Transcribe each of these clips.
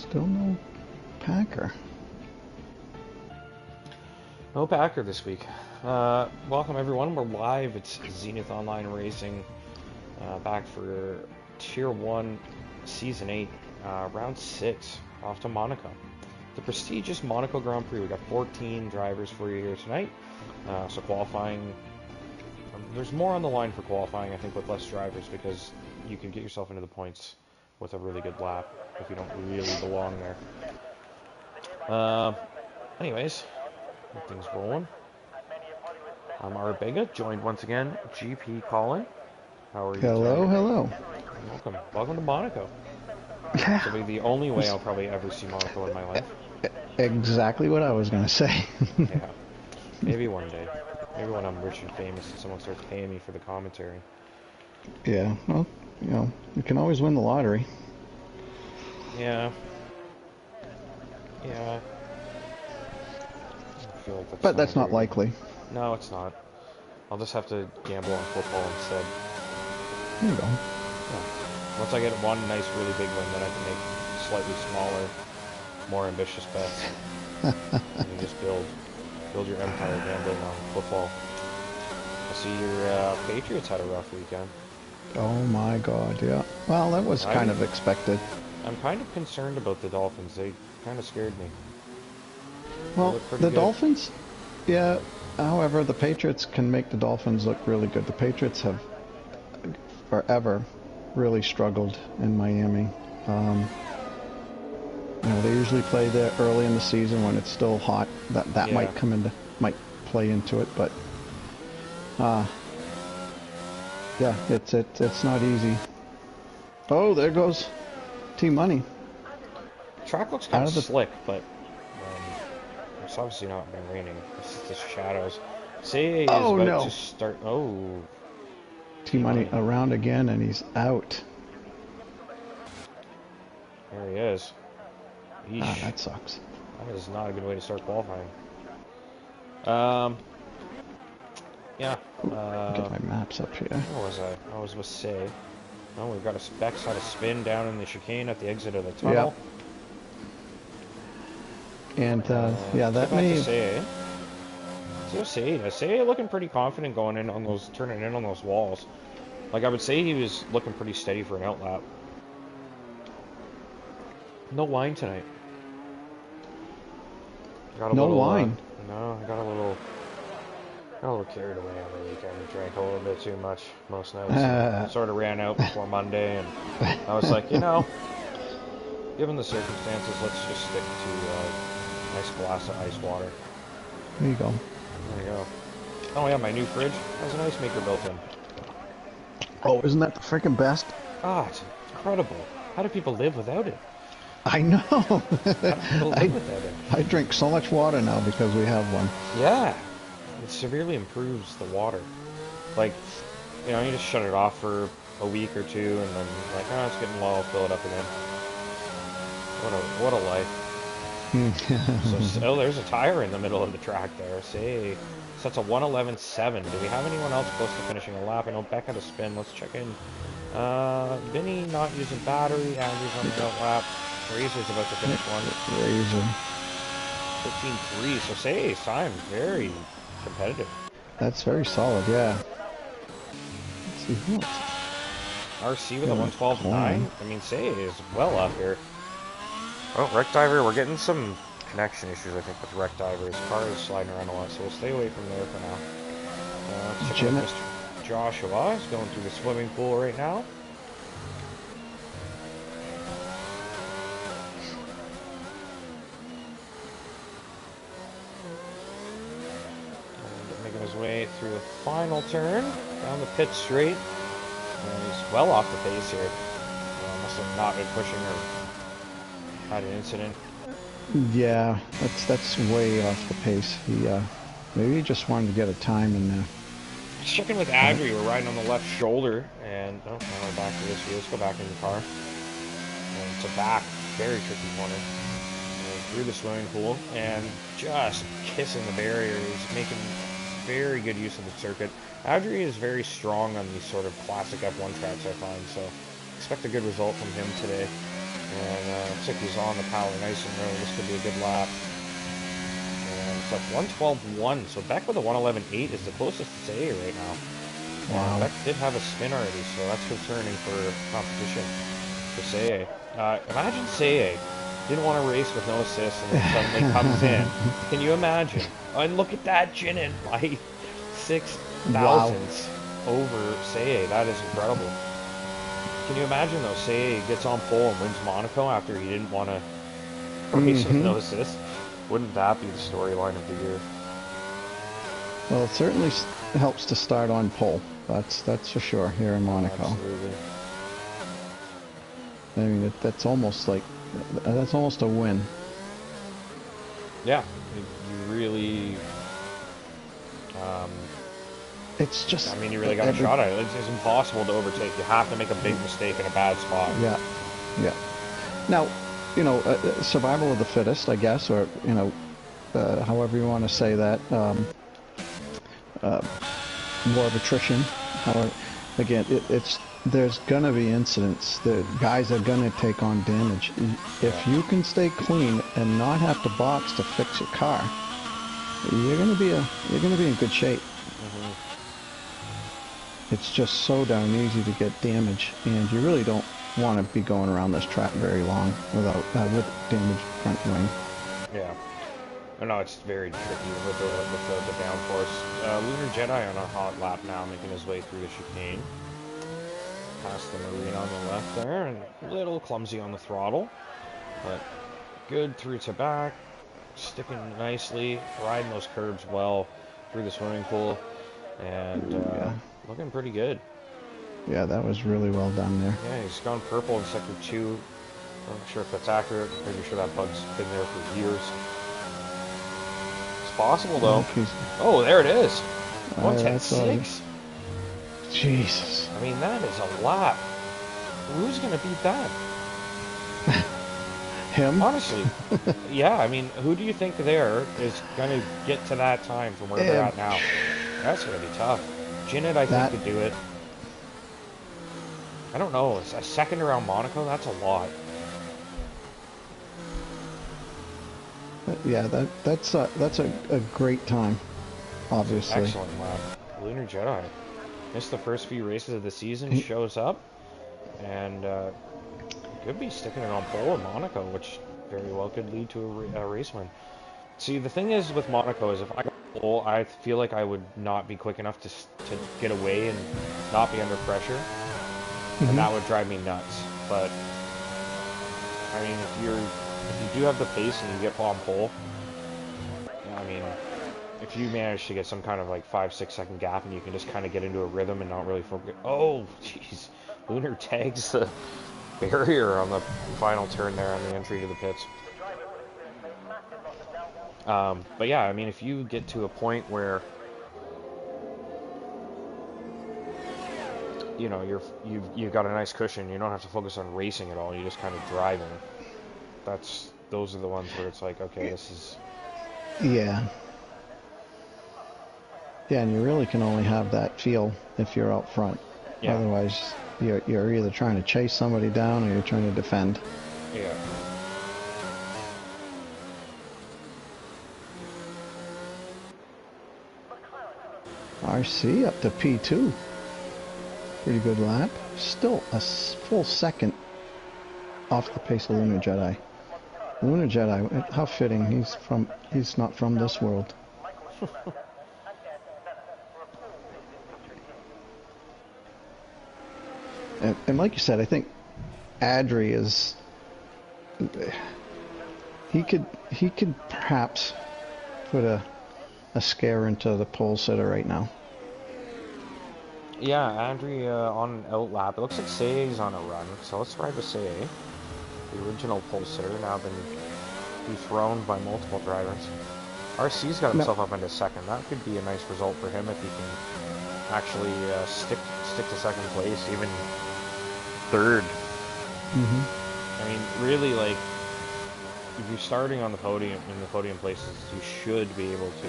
Still no Packer. No Packer this week. Welcome everyone. We're live. It's Zenith Online Racing, back for Tier 1, Season 8, Round 6, off to Monaco. The prestigious Monaco Grand Prix. We got 14 drivers for you here tonight. So qualifying, there's more on the line for qualifying, I think, with less drivers, because you can get yourself into the points with a really good lap if you don't really belong there. Anyways, get things rolling. I'm Arbega, joined once again, GP Colin. How are you? Hello, tonight? hello. Welcome to Monaco. This will be the only way I'll probably ever see Monaco in my life. Exactly what I was going to say. Yeah, maybe one day. Maybe when I'm rich and famous and someone starts paying me for the commentary. Yeah, well, you know, you can always win the lottery. Yeah. Yeah. I feel like But that's not likely. No, it's not. I'll just have to gamble on football instead. There you go. Yeah. Once I get one nice, really big win, then I can make slightly smaller, more ambitious bets. And you just build your empire gambling on football. I see your Patriots had a rough weekend. Oh my God, yeah. Well, that was kind of expected. I'm kind of concerned about the Dolphins. They kind of scared me. Well, the good. Dolphins, yeah. However, the Patriots can make the Dolphins look really good. The Patriots have forever really struggled in Miami. You know, they usually play there early in the season when it's still hot. That Yeah. might play into it, but yeah, it's not easy. Oh, there goes T-Money. Track looks kind of slick, but it's obviously not been raining. It's just shadows. Say is about to start. Oh, T-Money around again, and he's out. There he is. Yeesh. That sucks. That is not a good way to start qualifying. Yeah. Get my maps up here. Where was I? I was with Say. Oh, we've got a Specs had a spin down in the chicane at the exit of the tunnel. Yep. And yeah, that may. Say looking pretty confident going in on those, turning in on those walls. Like, I would say he was looking pretty steady for an outlap. No wine tonight. No wine. No, I got a little carried away on the weekend. Drank a little bit too much most nights. Sort of ran out before Monday, and I was like, you know, given the circumstances, let's just stick to a nice glass of ice water. There you go. There you go. Oh yeah, my new fridge has an ice maker built in. Oh, isn't that the freaking best? Ah, it's incredible. How do people live without it? I know. I drink so much water now because we have one. Yeah. It severely improves the water. Like, you know, you just shut it off for a week or two, and then like, oh, it's getting low, I'll fill it up again. What a life. So, there's a tire in the middle of the track there. See, so that's a 1:11.7. Do we have anyone else close to finishing a lap? I know Beck had a spin. Let's check in. Vinny not using battery. Andrew's on the out lap. Razor's about to finish one. Razor. 15.3. So say Simon very competitive. That's very solid, yeah. Let's see who else. RC with a 1:12.9. I mean, say is well up here. Oh, Wreck Diver. We're getting some connection issues, I think, with Wreck Diver. His car is sliding around a lot, so we'll stay away from there for now. Let's check out Mr. Joshua. He's going through the swimming pool right now. Way through the final turn down the pit straight, and he's well off the pace here. Must have not been pushing or had an incident. Yeah, that's way off the pace. He maybe he just wanted to get a time in there. Just checking with Adri. We're riding on the left shoulder, and now we're back to this view. Let's go back in the car. And it's a back, very tricky corner. And through the swimming pool, and just kissing the barrier. He's making very good use of the circuit. Adri is very strong on these sort of classic F1 tracks, I find, so expect a good result from him today. And looks like he's on the power nice and early. This could be a good lap. And it's like 112.1. So Beck with a 111.8 is the closest to Say right now. And Wow. Beck did have a spin already, so that's concerning for competition for Say. Imagine Say didn't want to race with no assist and then suddenly comes in. Can you imagine? And look at that, Jinnen by 6 Wow. thousandths over Say. That is incredible. Can you imagine though? Say gets on pole and wins Monaco after he didn't want to race with no assist. Wouldn't that be the storyline of the year? Well, it certainly helps to start on pole. That's for sure here in Monaco. Absolutely. I mean, that's almost like that's almost a win. Yeah, you really. It's just. I mean, you really got a shot at it. It's impossible to overtake. You have to make a big mistake in a bad spot. Yeah, yeah. Now, you know, survival of the fittest, I guess, or you know, however you want to say that. War of attrition. However, again, there's gonna be incidents. The guys are gonna take on damage. If you can stay clean and not have to box to fix your car, you're gonna be in good shape. It's just so darn easy to get damage, and you really don't want to be going around this track very long without with damaged front wing. Yeah. No, it's very tricky with the downforce. Lunar Jedi on a hot lap now, making his way through the chicane. Past the Marine on the left there, and a little clumsy on the throttle, but good through to back, sticking nicely, riding those curbs well through the swimming pool, and looking pretty good. Yeah, that was really well done there. Yeah, he's gone purple in sector 2. I'm not sure if that's accurate. Pretty sure that bug's been there for years. It's possible though. Oh, there it is. 110.6. Jesus. I mean, that is a lap. Who's gonna beat that? Him? Honestly. Yeah, I mean, who do you think there is gonna get to that time from where they're at now? That's gonna be tough. Jinnit, I think, could do it. I don't know. A second around Monaco, that's a lot. Yeah, that's a great time, obviously. Excellent lap. Lunar Jedi missed the first few races of the season, shows up, and could be sticking it on pole in Monaco, which very well could lead to a race win. See, the thing is with Monaco is if I got pole, I feel like I would not be quick enough to get away and not be under pressure, and that would drive me nuts. But I mean, if you do have the pace and you get on pole, I mean, if you manage to get some kind of like 5-6 second gap and you can just kind of get into a rhythm and not really focus. Oh, jeez. Lunar tags the barrier on the final turn there on the entry to the pits. But yeah, I mean, if you get to a point where you know you've got a nice cushion, you don't have to focus on racing at all. You're just kind of driving. Those are the ones where it's like, okay, this is. Yeah. Yeah, and you really can only have that feel if you're out front. Yeah. Otherwise, you're either trying to chase somebody down or you're trying to defend. Yeah. RC up to P2. Pretty good lap. Still a full second off the pace of Lunar Jedi. Lunar Jedi, how fitting. He's not from this world. and like you said, I think Adri is. He could perhaps put a scare into the pole sitter right now. Yeah, Adri on an out lap. It looks like Say's on a run, so let's ride with Say. The original pole sitter, now been dethroned by multiple drivers. RC's got himself up into second. That could be a nice result for him if he can actually stick to second place, even third. I mean, really, like, if you're starting on the podium, in the podium places, you should be able to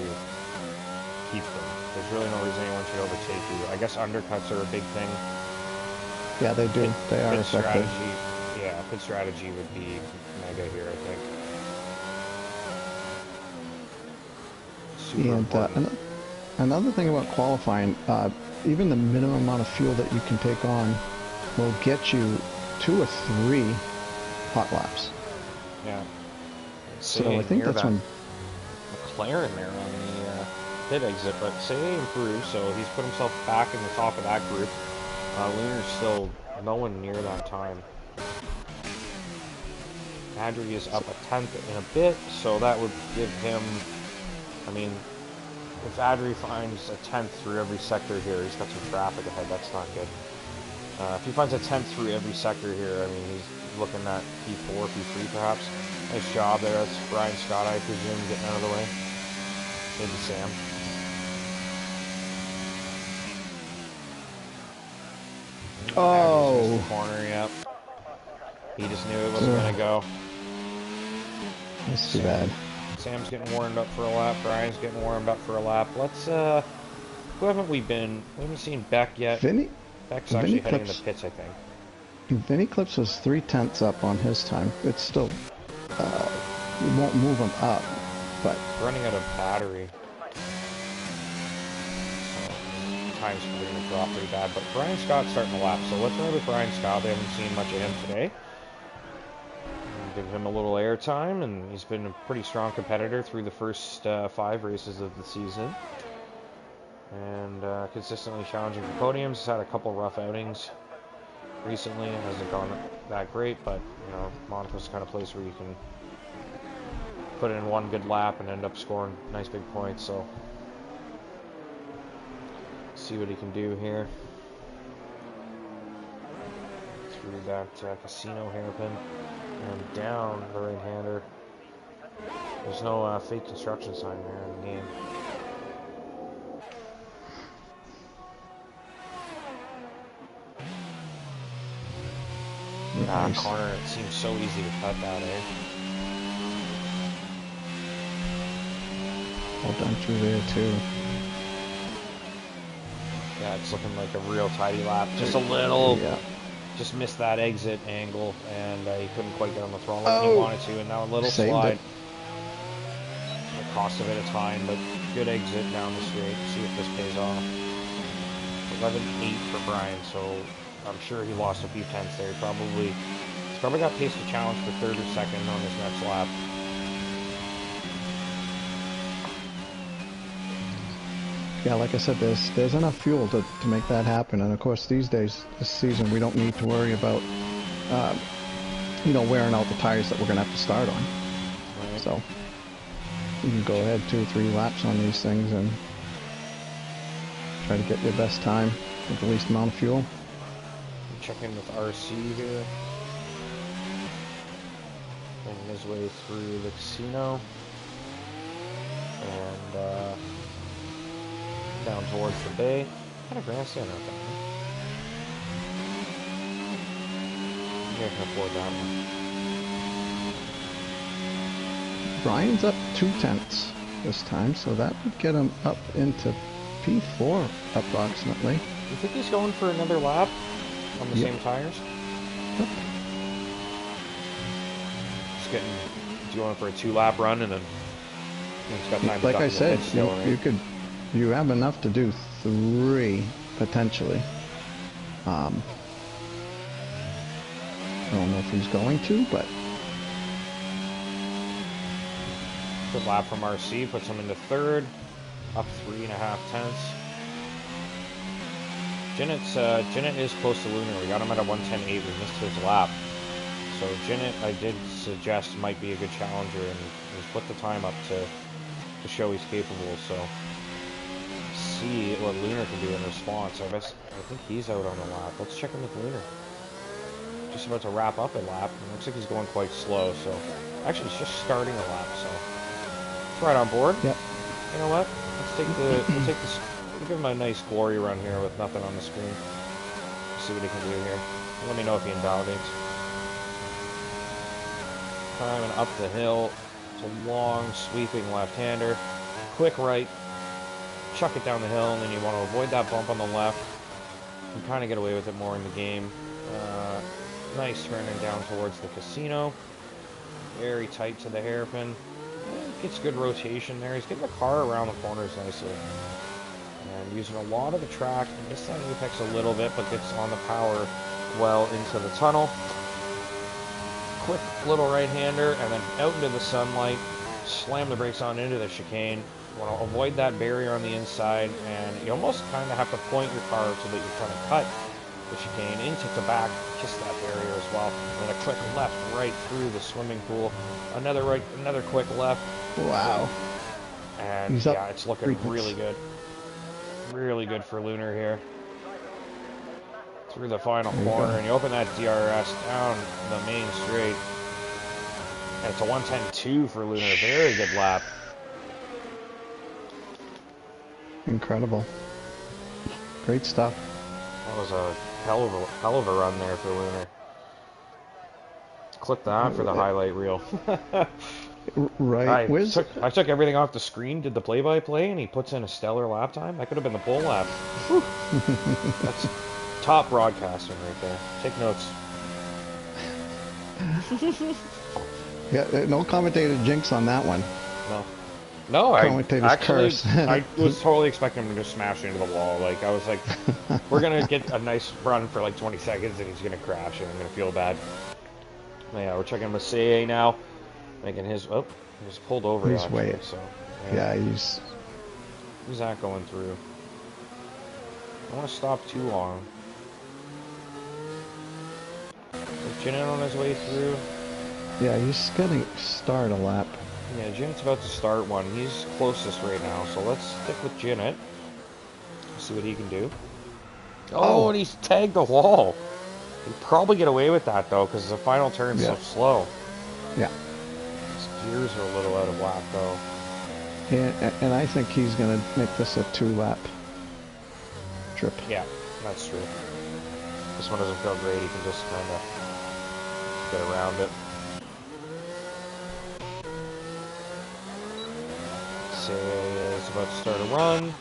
keep them. There's really no reason anyone should overtake you. I guess undercuts are a big thing. Yeah, they do. They are effective. Strategy. yeah, pit strategy would be mega here, I think. Super And important. another thing about qualifying, even the minimum amount of fuel that you can take on will get you 2 or 3 hot laps. Yeah. So I Say think near that's that when. McLaren there on the pit exit, but Say improved, so he's put himself back in the top of that group. Luner's still no one near that time. Adri is up a tenth in a bit, so that would give him, I mean, if Adri finds a tenth through every sector here, he's got some traffic ahead, that's not good. If he finds a tenth through every sector here, I mean, he's looking at P4, P3 perhaps. Nice job there, that's Brian Scott, I presume, getting out of the way. Maybe Sam. Adri's missed the Oh, corner, yep. He just knew it wasn't going to go. that's too bad. Sam's getting warmed up for a lap. Brian's getting warmed up for a lap. Let's, who haven't we been? We haven't seen Beck yet. Vinny, Beck's Vinny actually heading in the Clips, pits, I think. Vinny Clips was 3/10 up on his time. It's still, you won't move him up, but He's running out of battery. So, time's going to drop pretty bad. But Brian Scott's starting the lap. So let's ride with Brian Scott. We haven't seen much of him today. Give him a little air time, and he's been a pretty strong competitor through the first 5 races of the season. And consistently challenging for podiums. He's had a couple rough outings recently. It hasn't gone that great, but you know, Monaco's the kind of place where you can put in one good lap and end up scoring nice big points. So see what he can do here through that casino hairpin and down the right-hander. There's no fake construction sign there in the game. nice. Corner, it seems so easy to cut that, eh? All done through there too. Yeah, it's looking like a real tidy lap. Just a little, Yeah. just missed that exit angle, and he couldn't quite get on the throttle like he wanted to, and now a little Saved slide. it. It cost a bit of time, but good exit down the straight. See if this pays off. 11.8 for Brian, so I'm sure he lost a few tenths there. He's probably got pace to challenge for third or second on this next lap. Yeah, like I said, there's enough fuel to make that happen. And of course, these days, this season, we don't need to worry about, wearing out the tires that we're gonna have to start on. Right. So you can go ahead 2 or 3 laps on these things and try to get your best time with the least amount of fuel. Check in with RC here. Making his way through the casino. And down towards the bay. Kind of grandstand out there. Maybe I can afford that one. Brian's up 2/10 this time, so that would get him up into P4 approximately. You think he's going for another lap on the same tires? Yep. He's getting. He's going for a 2-lap run, and then he's got time to Like duck I in the said, pits still, right? you have enough to do 3 potentially. I don't know if he's going to, but Good lap from RC, puts him into third, up 3.5 tenths. Jinnit is close to Lunar. We got him at a 1:10.8. We missed his lap. So Jinnit, I did suggest, might be a good challenger, and he's put the time up to show he's capable. So see what Lunar can do in response. I think he's out on the lap. Let's check in with Lunar. Just about to wrap up a lap. It looks like he's going quite slow. So actually, he's just starting a lap. So it's right on board. yep. You know what? We'll give him a nice glory run here with nothing on the screen. See what he can do here. Let me know if he invalidates. Climbing up the hill. It's a long, sweeping left-hander. Quick right. Chuck it down the hill, and then you want to avoid that bump on the left. You kind of get away with it more in the game. Nice turning down towards the casino. Very tight to the hairpin. Gets good rotation there. He's getting the car around the corners nicely. And using a lot of the track. Missed that apex a little bit, but gets on the power well into the tunnel. Quick little right-hander, and then out into the sunlight. Slam the brakes on into the chicane. You want to avoid that barrier on the inside, and you almost kind of have to point your car so that you're trying to cut the chicane into the back, kiss that barrier as well. And then a quick left right through the swimming pool. Another right, another quick left. Wow. And yeah, it's looking really good. Really good for Lunar here. Through the final corner, and you open that DRS down the main straight. And it's a 110.2 for Lunar. Very good lap. Incredible. Great stuff. That was a hell of a run there for Lunar. Clip that for the highlight reel. Right. I took everything off the screen, did the play-by-play, and he puts in a stellar lap time. That could have been the pole lap. That's top broadcasting right there. Take notes. Yeah, no commentator jinx on that one. No, I was totally expecting him to just smash into the wall. Like, I was like, we're going to get a nice run for like 20 seconds and he's going to crash and I'm going to feel bad. But yeah, we're checking Massey now. Making his, he's pulled over. He's actually, way, so yeah, he's... Who's that going through? I don't want to stop too long. Is Jinnit on his way through? Yeah, he's gonna start a lap. Yeah, Jinnit's about to start one. He's closest right now, so let's stick with Jinnit. See what he can do. Oh, and he's tagged the wall. He'd probably get away with that, though, because the final turn's so slow. Yeah. His gears are a little out of whack, though. Yeah, and I think he's gonna make this a 2-lap trip. Yeah, that's true. This one doesn't feel great. He can just kind of get around it. Is about to start a run.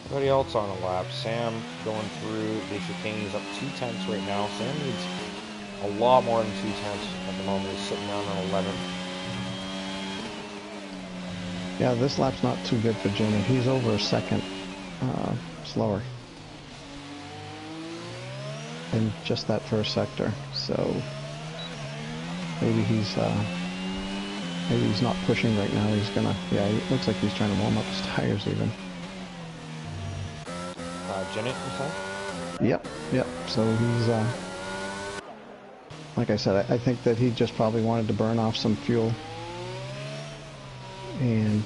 Everybody else on a lap. Sam going through the chicane. He's up 2/10 right now. Sam needs a lot more than 2/10 at the moment. He's sitting down on 11. Yeah, this lap's not too good for Jimmy. He's over a second slower in just that first sector. So maybe he's not pushing right now. He's gonna, yeah, it looks like he's trying to warm up his tires even. Jinnit, you said? Yep. So he's, like I said, I think that he just probably wanted to burn off some fuel. And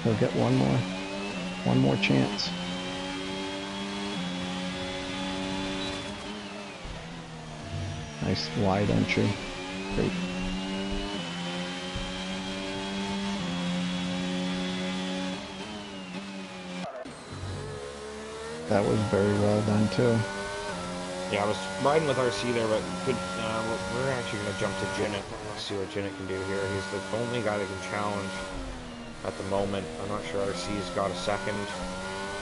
he'll get one more chance. Nice wide entry. Great. That was very well done too. Yeah, I was riding with RC there, but good. We're actually going to jump to Jinnit. Let's see what Jinnit can do here. He's the only guy that can challenge at the moment. I'm not sure RC's got a second.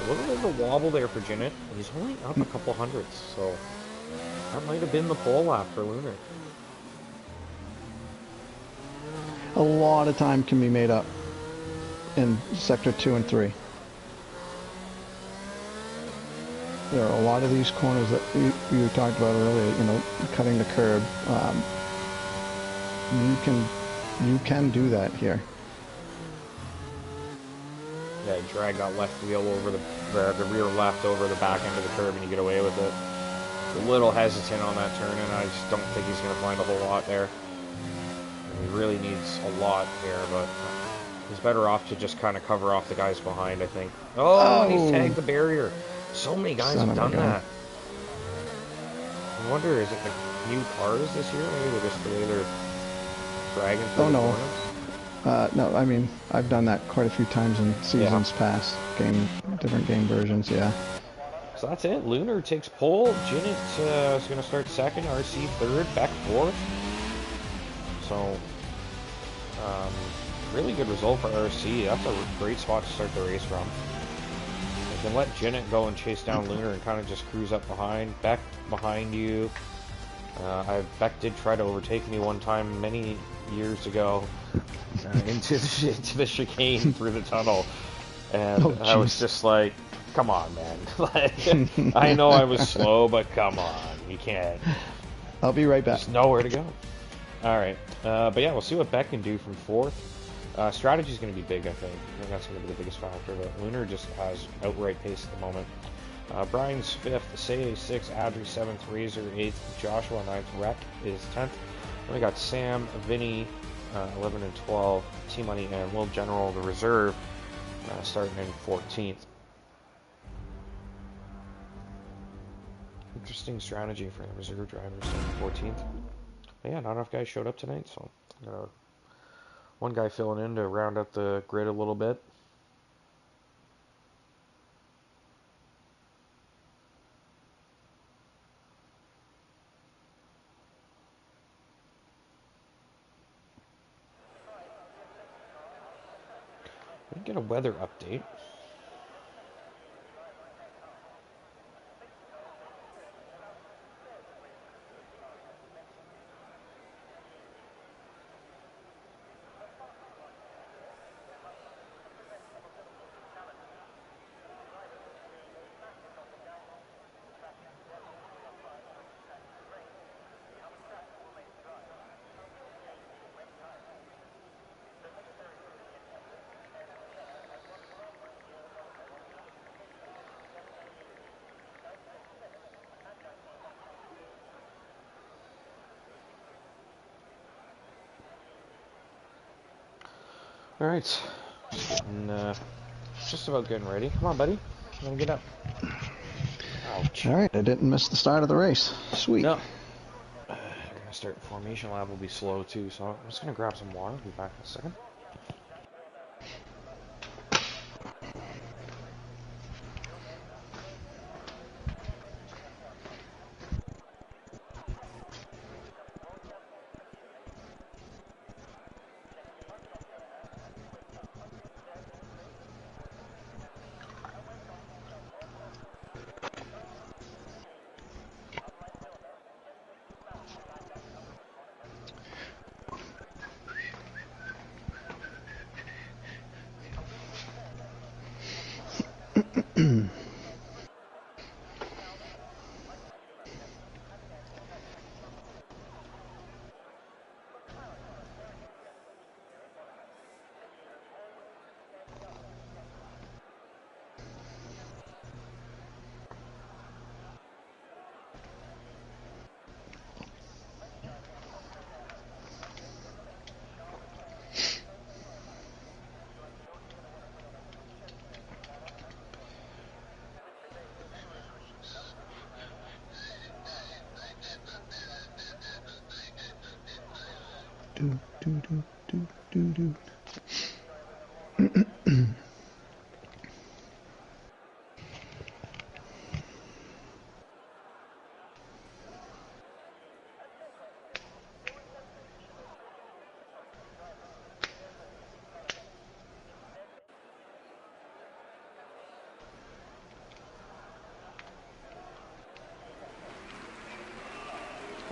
A little bit of a wobble there for Jinnit. He's only up a couple hundredths, so that might have been the pole lap for Lunar. A lot of time can be made up in sector 2 and 3. There are a lot of these corners that you talked about earlier, you know, cutting the curb. You can do that here. Yeah, drag that left wheel over the rear left over the back end of the curb and you get away with it. A little hesitant on that turn, and I just don't think he's going to find a whole lot there. And he really needs a lot here, but he's better off to just kind of cover off the guys behind, I think. Oh, and he's tagged the barrier. So many guys have done that. I wonder, is it the new cars this year? Maybe they're just the way they're dragging through the corner? No, I mean, I've done that quite a few times in seasons past. Different game versions, yeah. So that's it. Lunar takes pole. Jinnit is going to start second. RC third. Beck fourth. So, really good result for RC. That's a great spot to start the race from. You can let Jinnit go and chase down Lunar and kind of just cruise up behind. Beck behind you. Beck did try to overtake me one time many years ago into the chicane through the tunnel, and Oh, I was jeez. just like, "Come on, man! Like, I know I was slow, but come on, you can't. I'll be right back. There's nowhere to go." All right, but yeah, we'll see what Beck can do from fourth. Strategy is going to be big, I think. I think that's going to be the biggest factor. But Lunar just has outright pace at the moment. Brian's 5th, Say 6th, Adri 7th, Razor 8th, Joshua 9th, Rec is 10th. Then we got Sam, Vinny 11 and 12, T-Money, and Will General, the reserve, starting in 14th. Interesting strategy for the reserve drivers starting 14th. But yeah, not enough guys showed up tonight, so one guy filling in to round out the grid a little bit. We can get a weather update. Alright, and just about getting ready. Come on, buddy. You wanna get up? Ouch. Alright, I didn't miss the start of the race. Sweet. No. We're gonna start formation lab will be slow too, so I'm just gonna grab some water. I'll be back in a second.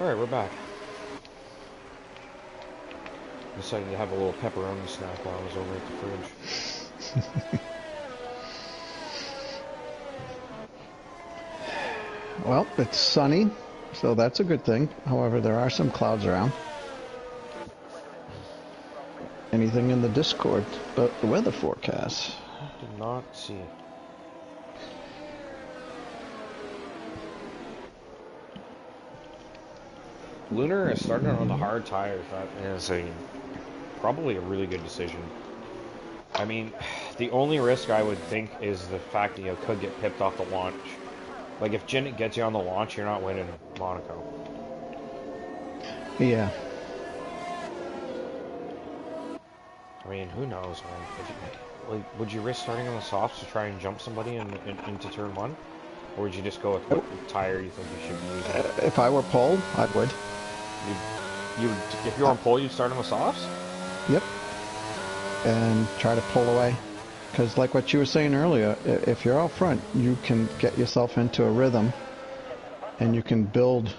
Alright, we're back. Decided to have a little pepperoni snack while I was over at the fridge. Well, it's sunny, so that's a good thing. However, there are some clouds around. Anything in the Discord about the weather forecast? Did not see it. Lunar is starting on the hard tires. That is probably a really good decision. I mean, the only risk I would think is the fact that you could get pipped off the launch. Like if Jinnit gets you on the launch, you're not winning Monaco. Yeah. I mean, who knows, man? Like, would you risk starting on the softs to try and jump somebody into turn one? Or would you just go with what tire you think you should be using? If I were pole, I would. If you're on pole, you'd start on the softs? Yep. And try to pull away. Because like what you were saying earlier, if you're out front, you can get yourself into a rhythm and you can build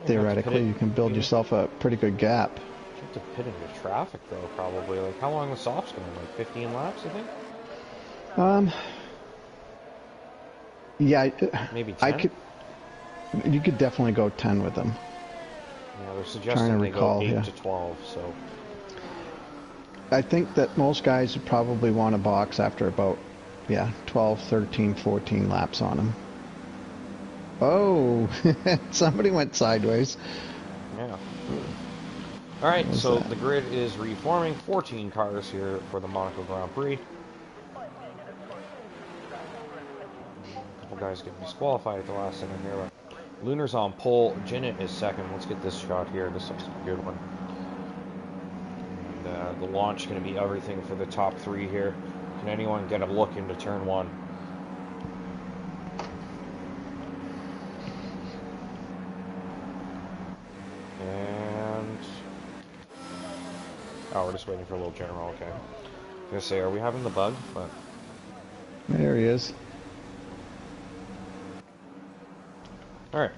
theoretically, you can build yourself a pretty good gap. You have to pit into traffic, though, probably. Like, how long the softs going? Like 15 laps, I think? Yeah. Maybe 10? You could definitely go 10 with them. Yeah, they're suggesting they go 8 to 12, so... I think that most guys would probably want to box after about, 12, 13, 14 laps on them. Oh, somebody went sideways. Yeah. Alright, so the grid is reforming. 14 cars here for the Monaco Grand Prix. A couple guys getting disqualified at the last second here. But Lunar's on pole. Jinnit is second. Let's get this shot here. This looks like a good one. And the launch is going to be everything for the top three here. Can anyone get a look into turn one? And... oh, we're just waiting for a little general, okay. I was going to say, are we having the bug? But there he is. Alright.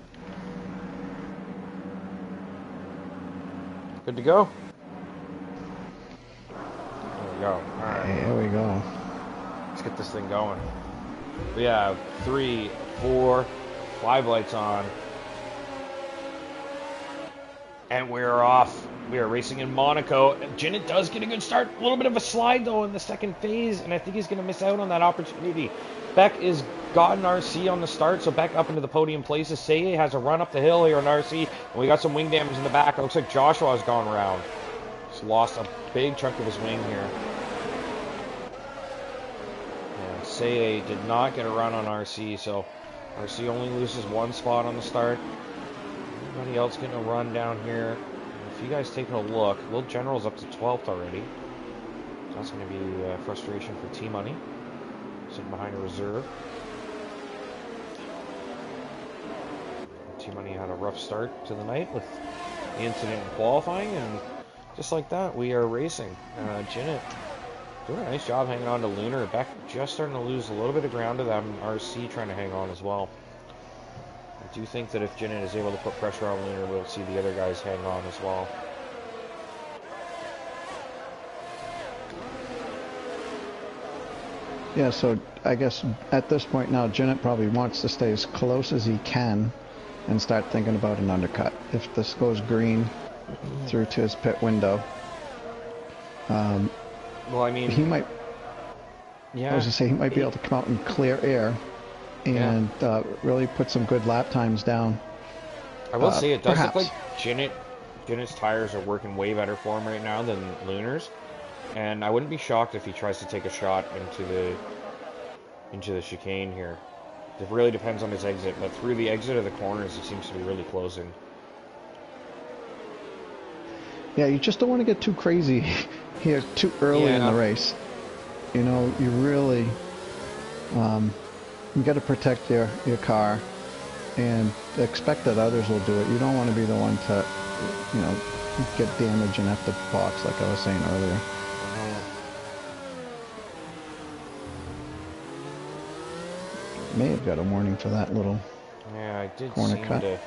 Good to go? There we go. Alright. There we go. Let's get this thing going. We have 3, 4, 5 lights on. And we're off. We are racing in Monaco. Jinnit does get a good start. A little bit of a slide, though, in the second phase, and I think he's going to miss out on that opportunity. Beck is got an RC on the start, so Beck up into the podium places. Seye has a run up the hill here on RC, and we got some wing damage in the back. It looks like Joshua has gone around. He's lost a big chunk of his wing here. And Seye did not get a run on RC, so RC only loses one spot on the start. Everybody else getting a run down here. If you guys taking a look, Will General's up to 12th already. So that's going to be frustration for T-Money. Sitting behind a reserve. T-Money had a rough start to the night with the incident in qualifying, and just like that, we are racing. Jinnit doing a nice job hanging on to Lunar. Beck just starting to lose a little bit of ground to them. RC trying to hang on as well. I do think that if Jinnit is able to put pressure on Lunar, we'll see the other guys hang on as well. Yeah, so I guess at this point now, Jinnit probably wants to stay as close as he can and start thinking about an undercut. If this goes green through to his pit window, well, I mean, he might. Yeah, I was gonna say he might be able to come out in clear air and really put some good lap times down. I will say it does look like Jinnit's tires are working way better for him right now than Lunar's. And I wouldn't be shocked if he tries to take a shot into the chicane here. It really depends on his exit, but through the exit of the corners, he seems to be really closing. Yeah, you just don't want to get too crazy here too early in the race. You know, you really you got to protect your car and expect that others will do it. You don't want to be the one to, you know, get damage and have to box, like I was saying earlier. May have got a warning for that little I did corner seem cut. To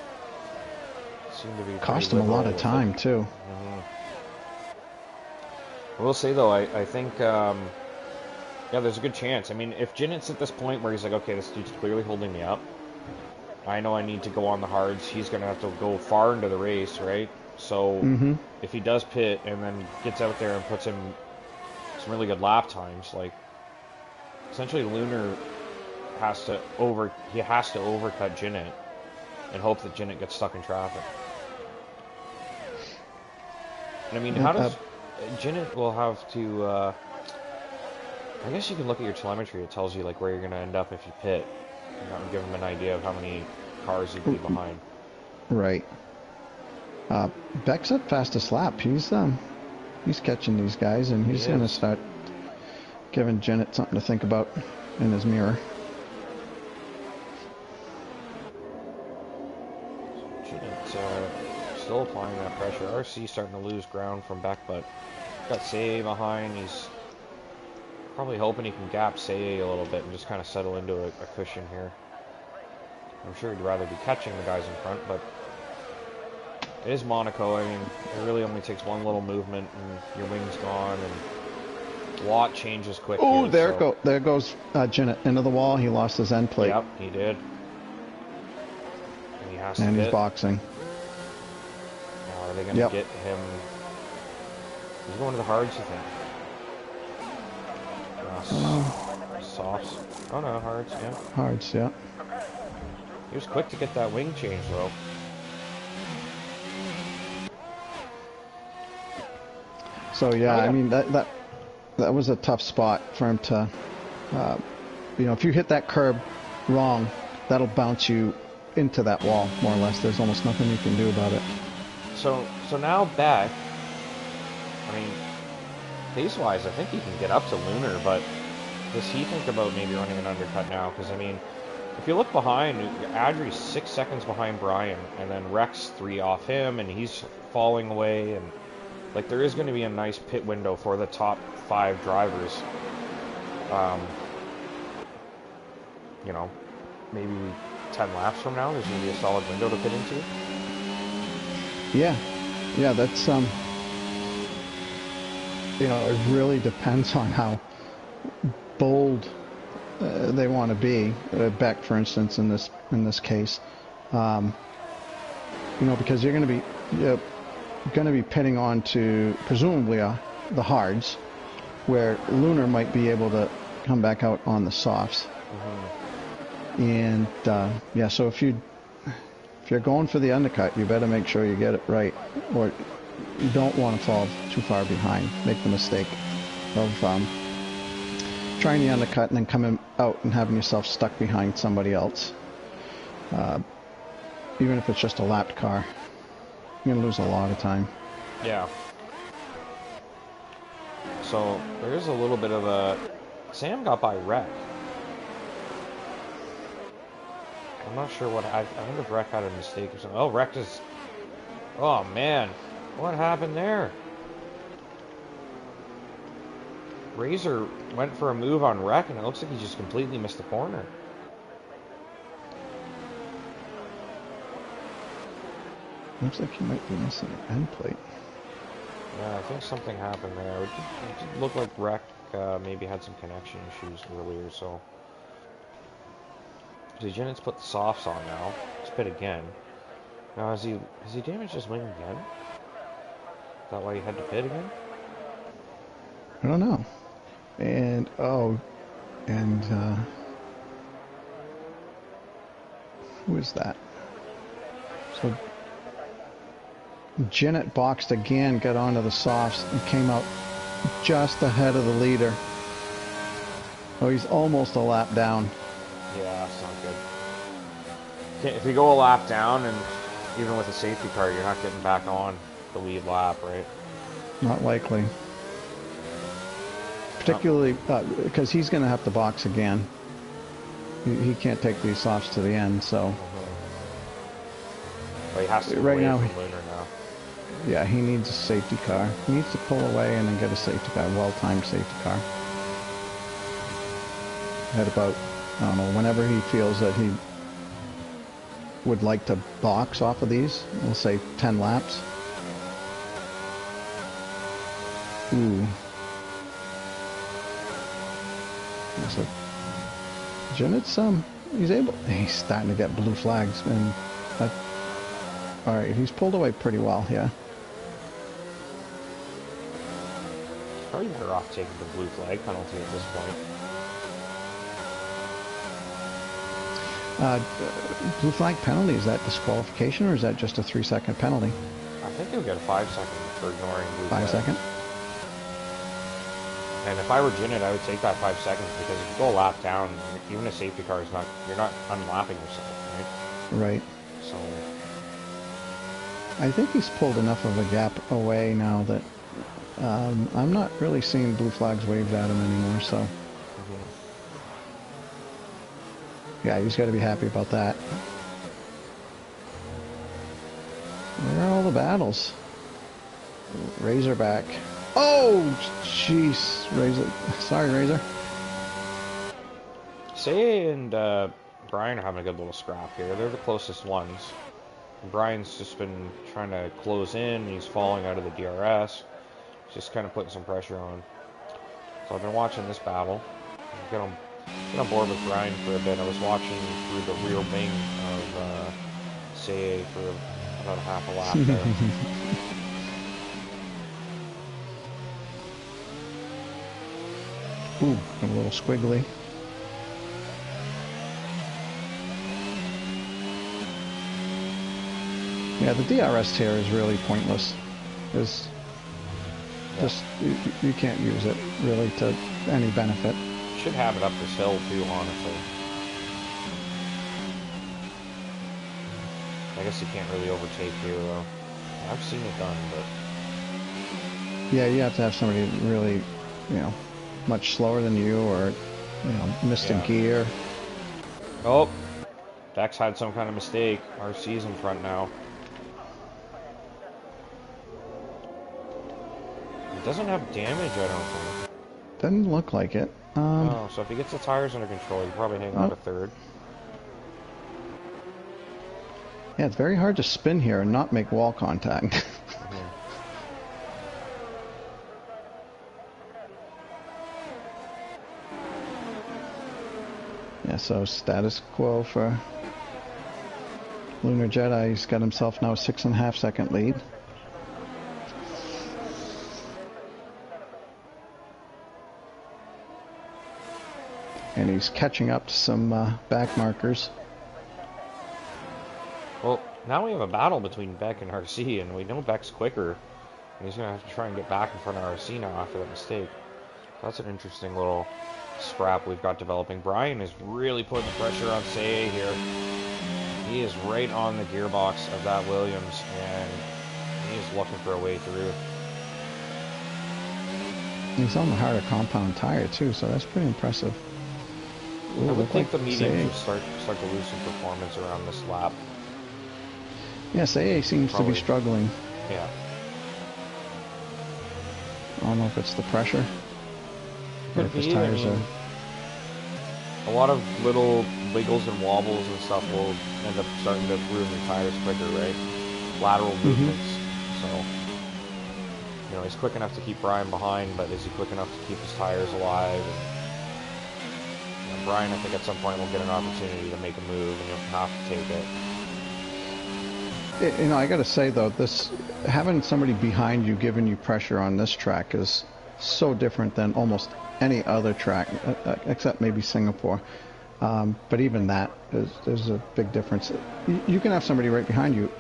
be cost him a lot of time too. I will say though, I think there's a good chance. I mean, if Jinnit's at this point where he's like, okay, this dude's clearly holding me up, I know I need to go on the hards, he's gonna have to go far into the race, right? So if he does pit and then gets out there and puts him some really good lap times, like essentially Lunar has to overcut Jinnit and hope that Jinnit gets stuck in traffic. And I mean, how does Jinnit will have to? I guess you can look at your telemetry. It tells you like where you're going to end up if you pit. And give him an idea of how many cars you'd be behind. Right. Beck's at fastest lap. He's catching these guys, and he's going to start giving Jinnit something to think about in his mirror. Still applying that pressure. RC starting to lose ground from Beck, but got Seye behind. He's probably hoping he can gap Seye a little bit and just kind of settle into a cushion here. I'm sure he'd rather be catching the guys in front, but It is Monaco. I mean, it really only takes one little movement and your wing's gone, and a lot changes quick Oh, here, there goes Jinnit into the wall. He lost his end plate. Yep, he did. And he has to And get... he's boxing. Now, are they going to get him... He's going to the hards, you think? Softs. Oh no, hards, yeah. Hards, yeah. He was quick to get that wing change, though. So yeah, I mean that was a tough spot for him to, you know, if you hit that curb wrong, that'll bounce you into that wall more or less. There's almost nothing you can do about it. So now Beck, I mean, pace-wise, I think he can get up to Lunar, but does he think about maybe running an undercut now? Because I mean, if you look behind, Adri's 6 seconds behind Brian, and then Rex 3 off him, and he's falling away, and like there is going to be a nice pit window for the top 5 drivers. You know, maybe 10 laps from now, there's going to be a solid window to pit into. Yeah, that's you know, it really depends on how bold they want to be. Beck, for instance, in this case, you know, because you're going to be pitting on to presumably the hards, where Lunar might be able to come back out on the softs. And yeah, so if you're going for the undercut, you better make sure you get it right, or you don't want to fall too far behind. Make the mistake of trying the undercut and then coming out and having yourself stuck behind somebody else. Even if it's just a lapped car, you're gonna lose a lot of time. Yeah. So there is a little bit of a... Sam got by Rec. I'm not sure what... I wonder if Rec had a mistake or something. Oh, Rec is... Oh, man. What happened there? Razor went for a move on Rec, and it looks like he just completely missed the corner. Looks like he might be missing an end plate. Yeah, I think something happened there. It did look like Rec maybe had some connection issues earlier, so... Jinnit's put the softs on now. Let's pit again. Now, has he damaged his wing again? Is that why he had to pit again? I don't know. And, who is that? So, Jinnit boxed again, got onto the softs, and came out just ahead of the leader. Oh, he's almost a lap down. Yeah, that's not good. If you go a lap down, and even with a safety car, you're not getting back on the lead lap, right? Not likely. Particularly because he's going to have to box again. He can't take these softs to the end, so... Well, he has to right now, from Lunar now. Yeah, he needs a safety car. He needs to pull away and then get a safety car, well-timed safety car. At about, I don't know, whenever he feels that he would like to box off of these, we'll say 10 laps. Ooh. So, Jinnit's, he's starting to get blue flags, and that, alright, he's pulled away pretty well, yeah. Probably better off taking the blue flag penalty at this point. Blue flag penalty, is that disqualification or is that just a 3-second penalty? I think he'll get a 5-second for ignoring blue flag. 5-second? And if I were Jinnit, I would take that 5 seconds, because if you go a lap down, even a safety car is not, you're not unlapping yourself, right? Right. So... I think he's pulled enough of a gap away now that I'm not really seeing blue flags waved at him anymore, so... Yeah, he's got to be happy about that. Where are all the battles? Razorback. Oh, jeez, Razor. Sorry, Razor. Say and Brian are having a good little scrap here. They're the closest ones. Brian's just been trying to close in. He's falling out of the DRS. Just kind of putting some pressure on. So I've been watching this battle. Get on board with Brian for a bit. I was watching through the rear wing of CA for about half a lap there. Ooh, a little squiggly. Yeah, the DRS here is really pointless. It's just you can't use it really to any benefit. Should have it up this hill too, honestly. I guess you can't really overtake here though. I've seen it done, but yeah, you have to have somebody really, you know, much slower than you, or missed a gear. Oh, Beck's had some kind of mistake. RC's in front now. It doesn't have damage, I don't think. Doesn't look like it. Oh, so if he gets the tires under control, he'll probably hang on to third. Yeah, it's very hard to spin here and not make wall contact. Yeah, so status quo for Lunar Jedi. He's got himself now a 6.5 second lead. And he's catching up to some back markers. Well, now we have a battle between Beck and RC, and we know Beck's quicker. And he's going to have to try and get back in front of RC now after that mistake. So that's an interesting little scrap we've got developing. Brian is really putting the pressure on CA here. He is right on the gearbox of that Williams, and he is looking for a way through. He's on the harder compound tire too, so that's pretty impressive. Ooh, I would think the medium CA should start to lose some performance around this lap. Yes, AA seems to be struggling. Yeah. I don't know if it's the pressure. Could if his be. tires are... A lot of little wiggles and wobbles and stuff will end up starting to ruin the tires quicker, right? Lateral movements. So, you know, he's quick enough to keep Brian behind, but is he quick enough to keep his tires alive? And Brian, I think at some point will get an opportunity to make a move, and he'll have to take it. You know, I got to say though, this having somebody behind you giving you pressure on this track is so different than almost any other track, except maybe Singapore. But even that, there's a big difference. You can have somebody right behind you,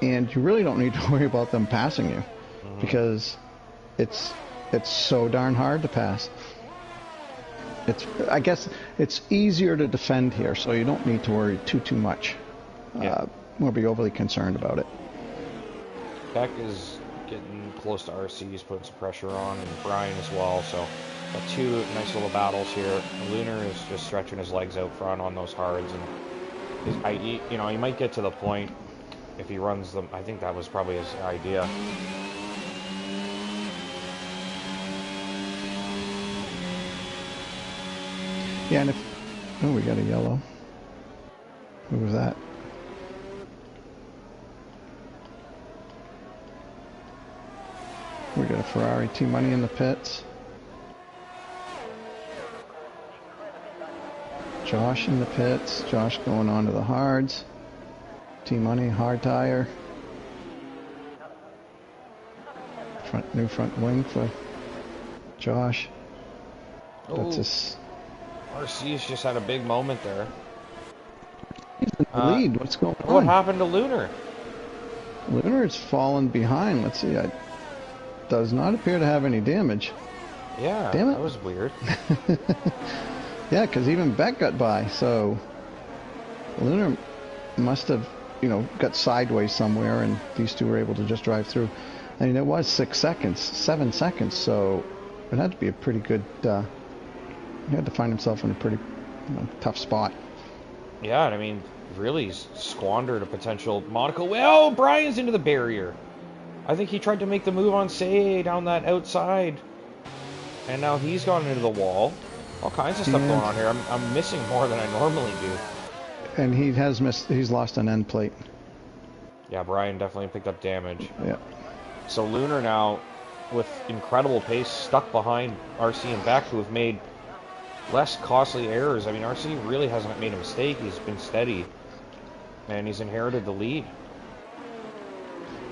and you really don't need to worry about them passing you, because it's so darn hard to pass. I guess it's easier to defend here, so you don't need to worry too much. Or be overly concerned about it. Beck is getting close to RC, he's putting some pressure on, and Brian as well, so got two nice little battles here. Lunar is just stretching his legs out front on those hards, and you know, he might get to the point if he runs them. I think that was probably his idea. Yeah, and if... Oh, we got a yellow. Who was that? We got a Ferrari T-Money in the pits. Josh in the pits. Josh going on to the hards. T-Money, hard tire. New front wing for Josh. That's his... RC's just had a big moment there. He's in the lead. What's going on? What happened to Lunar? Lunar's fallen behind. Let's see. Does not appear to have any damage. Yeah, damn it. That was weird. Yeah, because even Beck got by, so Lunar must have, you know, got sideways somewhere, and these two were able to just drive through. I mean, it was 7 seconds, so it had to be a pretty good, he had to find himself in a pretty tough spot. Yeah, and I mean, really squandered a potential Monaco. Well, Brian's into the barrier. I think he tried to make the move on Say down that outside, and now he's gone into the wall. All kinds of stuff going on here. I'm missing more than I normally do. And he has missed. He's lost an end plate. Yeah, Brian definitely picked up damage. Yeah. So Lunar now, with incredible pace, stuck behind RC and Beck, who have made less costly errors. I mean, RC really hasn't made a mistake. He's been steady, and he's inherited the lead.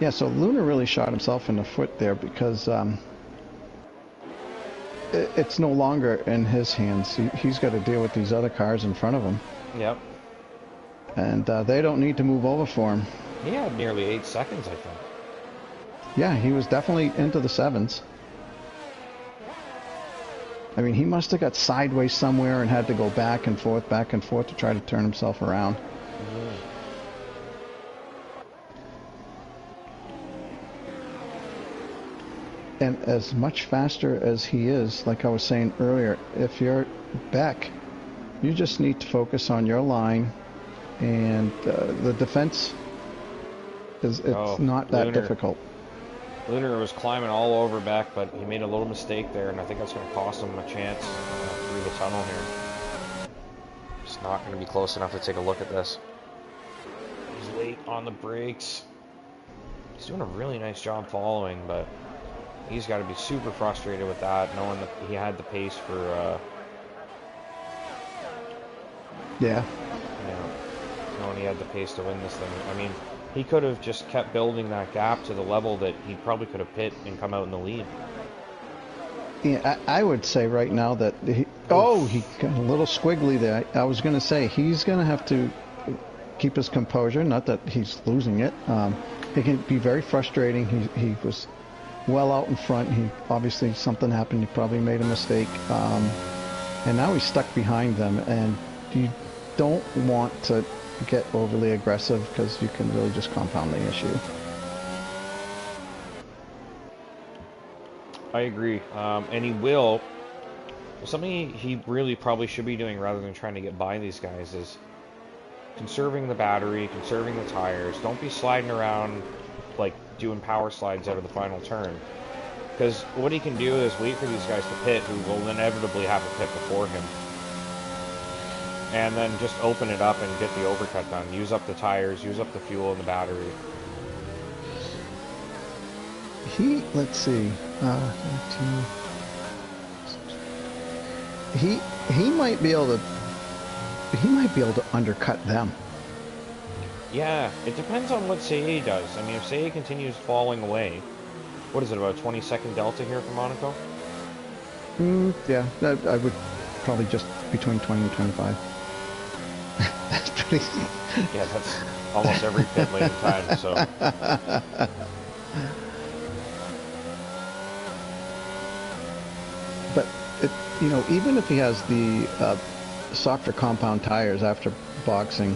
Yeah, so Lunar really shot himself in the foot there because it's no longer in his hands. He's got to deal with these other cars in front of him. Yep. And they don't need to move over for him. He had nearly 8 seconds, I think. Yeah, he was definitely into the 7s. I mean, he must have got sideways somewhere and had to go back and forth to try to turn himself around. And as much faster as he is, like I was saying earlier, if you're Beck, you just need to focus on your line, and the defense is not that difficult. Lunar was climbing all over Beck, but he made a little mistake there, and I think that's going to cost him a chance through the tunnel here. Just not going to be close enough to take a look at this. He's late on the brakes. He's doing a really nice job following, but he's got to be super frustrated with that, knowing that he had the pace for, yeah, knowing he had the pace to win this thing. I mean, he could have just kept building that gap to the level that he probably could have pit and come out in the lead. Yeah, I would say right now that he got a little squiggly there. I was going to say he's going to have to keep his composure. Not that he's losing it. It can be very frustrating. He was well out in front. He obviously something happened. He probably made a mistake, and now he's stuck behind them. And you don't want to get overly aggressive because you can really just compound the issue. I agree, and he will. Something he really probably should be doing rather than trying to get by these guys is conserving the battery, conserving the tires. Don't be sliding around like doing power slides out of the final turn. Because what he can do is wait for these guys to pit, who will inevitably have a pit before him. And then just open it up and get the overcut done. Use up the tires, use up the fuel and the battery. Let's see. He might be able to undercut them. Yeah, it depends on what Seye does. I mean, if Seye continues falling away, what is it, about a 20-second delta here from Monaco? Yeah, I would probably just between 20 and 25. That's pretty... Yeah, that's almost every pit lane time, so... But, even if he has the softer compound tires after boxing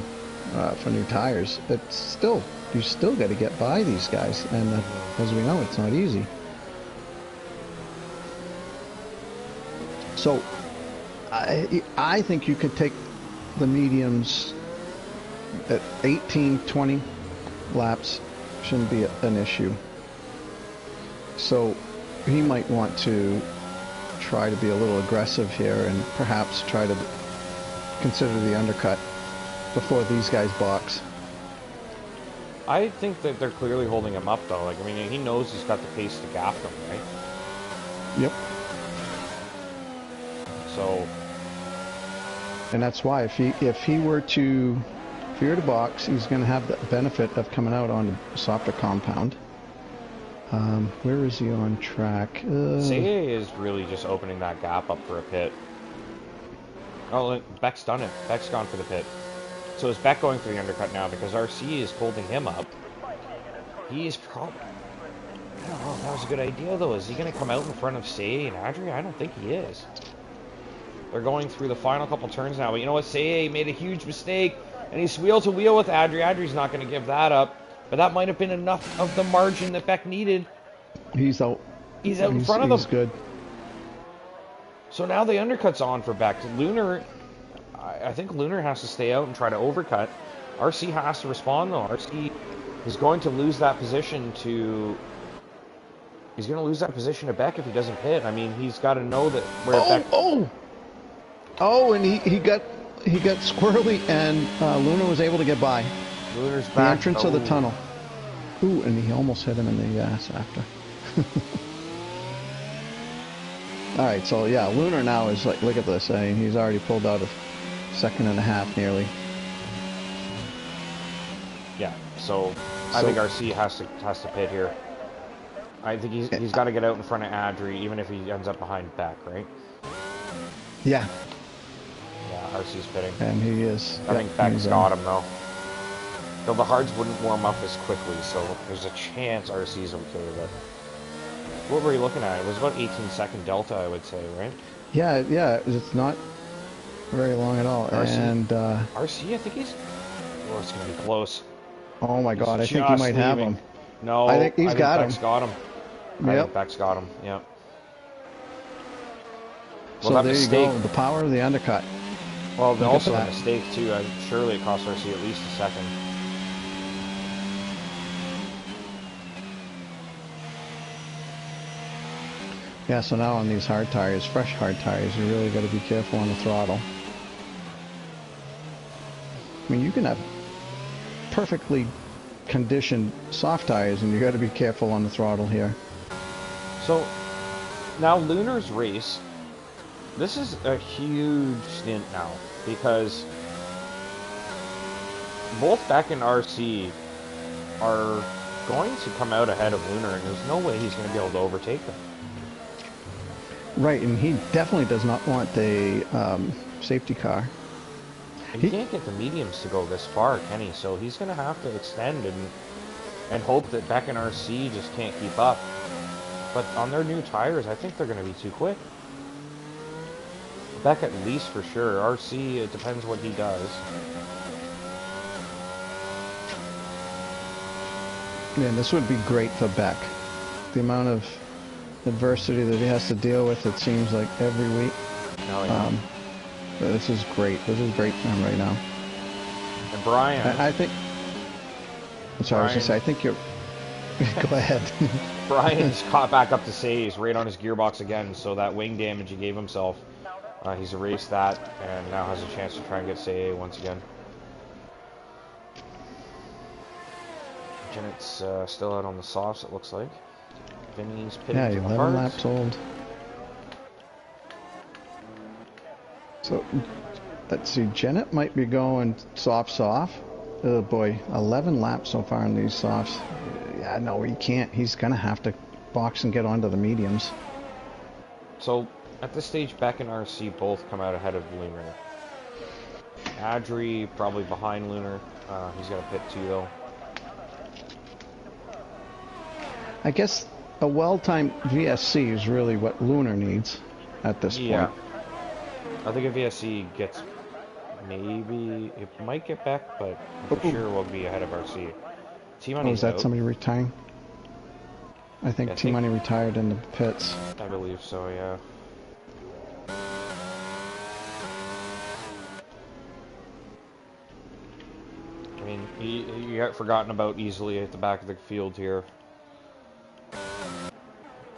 for new tires, you still got to get by these guys, and as we know, it's not easy. So, I think you could take the mediums at 18, 20 laps shouldn't be an issue. So he might want to try to be a little aggressive here and perhaps try to consider the undercut before these guys box. I think that they're clearly holding him up, though. Like, I mean, he knows he's got the pace to gap them, right? Yep. So... And that's why if he were to box, he's going to have the benefit of coming out on a softer compound. Where is he on track? Seye is really just opening that gap up for a pit. Oh, Beck's done it. Beck's gone for the pit. So is Beck going for the undercut now because RC is holding him up? He's probably... I don't know if that was a good idea, though. Is he going to come out in front of Seye and Adri? I don't think he is. They're going through the final couple turns now. But you know what? Seye made a huge mistake, and he's wheel-to-wheel with Adri. Adri's not going to give that up. But that might have been enough of the margin that Beck needed. He's out. He's out in front of them. He's good. So now the undercut's on for Beck. Lunar, I think Lunar has to stay out and try to overcut. RC has to respond, though. RC is going to lose that position to... He's going to lose that position to Beck if he doesn't pit. I mean, he's got to know that where Beck... Oh, and he got squirrely, and Luna was able to get by. Lunar's back. The entrance of the tunnel. Ooh, and he almost hit him in the ass after. All right, so yeah, Lunar now is like, look at this. I mean, he's already pulled out a second and a half nearly. Yeah, so I think RC has to pit here. I think he's got to get out in front of Adri, even if he ends up behind Beck, right? Yeah. Yeah, RC's pitting. And he is. I think Beck's got him, though. Though the hards wouldn't warm up as quickly, so there's a chance RC's okay with it. What were you looking at? It was about 18-second delta, I would say, right? Yeah, it's not very long at all. RC, and RC, I think he's... Oh, it's going to be close. Oh my God, I think he might have him. No, I think he's got him. Beck's got him. I think Beck's got him, yeah. Well, so there you go, the power of the undercut. Well, also a mistake, too. Surely it cost RC at least a second. Yeah, so now on these hard tires, fresh hard tires, you really got to be careful on the throttle. I mean, you can have perfectly conditioned soft tires, and you got to be careful on the throttle here. So now Lunar's race, this is a huge stint now, because both Beck and RC are going to come out ahead of Lunar, and there's no way he's going to be able to overtake them. Right, and he definitely does not want a safety car. He can't get the mediums to go this far, can he? So he's going to have to extend and hope that Beck and RC just can't keep up. But on their new tires, I think they're going to be too quick. Beck at least for sure. RC, it depends what he does. Man, this would be great for Beck. The amount of adversity that he has to deal with, it seems like every week. Oh, yeah. But this is great. This is great for him right now. And Brian. I think... I'm sorry, I was going to say, I think you're... Go ahead. Brian's caught back up to say he's right on his gearbox again, so that wing damage he gave himself, he's erased that, and now has a chance to try and get say once again. Janet's still out on the softs, it looks like. Vinny's pitting to the 11 laps old. So, let's see, Janet might be going softs off. Oh boy, 11 laps so far in these softs. Yeah, no, he can't. He's going to have to box and get onto the mediums. So, at this stage, Beck and RC both come out ahead of Lunar. Adri probably behind Lunar. He's got to pit too, though. I guess a well-timed VSC is really what Lunar needs at this point. I think a VSC gets... Maybe it might get back, but for sure we'll be ahead of RC. T-Money's is that out. somebody retiring? I think T-Money retired in the pits. I believe so, yeah. I mean, you got forgotten about easily at the back of the field here.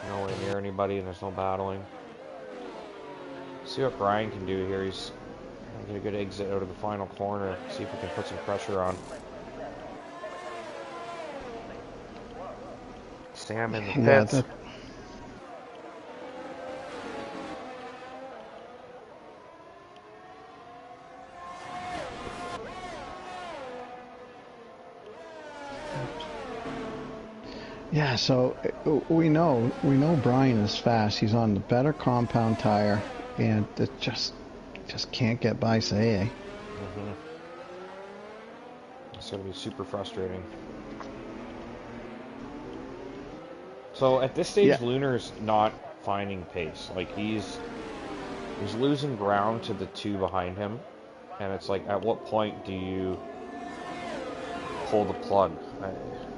Nowhere near anybody, and there's no battling. See what Brian can do here. He's get a good exit out of the final corner. See if we can put some pressure on. Sam in the pits. Yeah, so we know Brian is fast. He's on the better compound tire, and it just can't get by Say. It's going to be super frustrating. So at this stage, Lunar's not finding pace. Like he's losing ground to the two behind him, and it's like, at what point do you pull the plug?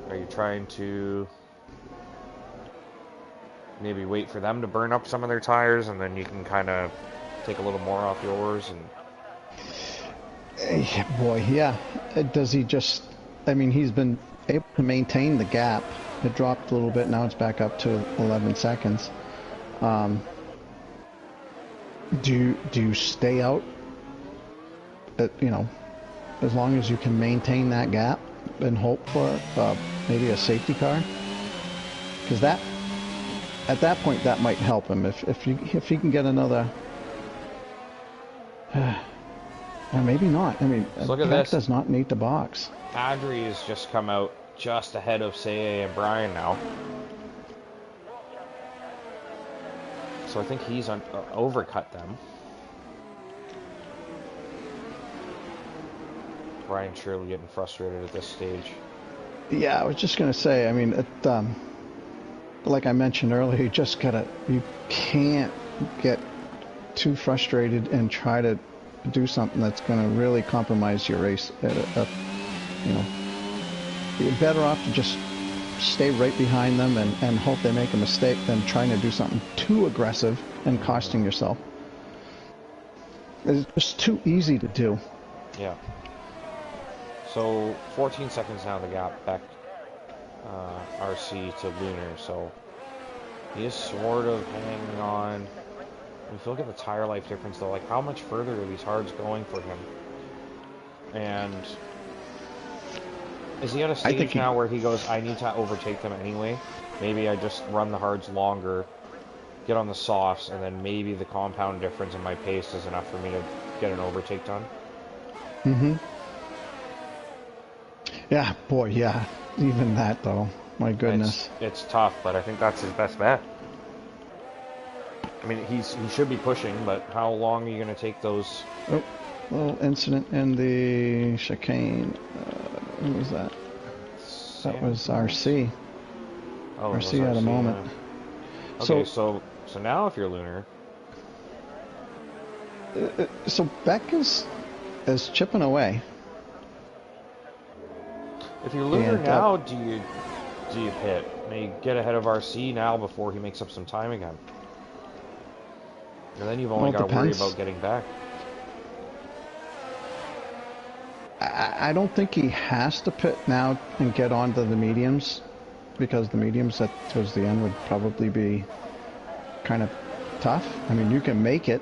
Are you trying to maybe wait for them to burn up some of their tires, and then you can kind of take a little more off yours? And boy, yeah. Does he just... I mean, he's been able to maintain the gap. It dropped a little bit. Now it's back up to 11 seconds. Do you stay out? You know, as long as you can maintain that gap, and hope for maybe a safety car, because that at that point that might help him if he can get another. Or maybe not. I mean, So look at Beck this. does not need the box. Adri has just come out just ahead of Say and Brian now. So I think he's overcut them. Brian's surely getting frustrated at this stage. Yeah, I was just gonna say. I mean, like I mentioned earlier, you can't get too frustrated and try to do something that's gonna really compromise your race. You know, you're better off to just stay right behind them and hope they make a mistake than trying to do something too aggressive and costing yourself. It's just too easy to do. Yeah. So 14 seconds now the gap back RC to Lunar, so he is sort of hanging on. If you look at the tire life difference though, like how much further are these hards going for him? And is he at a stage now where he goes, I need to overtake them anyway? Maybe I just run the hards longer, get on the softs, and then maybe the compound difference in my pace is enough for me to get an overtake done? Mm-hmm. Yeah, boy, yeah. Even that, though. My goodness. It's tough, but I think that's his best bet. I mean, he should be pushing, but how long are you going to take those? Oh, little incident in the chicane. Who was that? That was RC. Oh, RC at a moment. Yeah. Okay, so now if you're Lunar... So Beck is chipping away. If you're Lunar now, do you pit? May get ahead of RC now before he makes up some time again. And then you've only got to worry about getting back. I don't think he has to pit now and get onto the mediums, because the mediums towards the end would probably be kind of tough. I mean, you can make it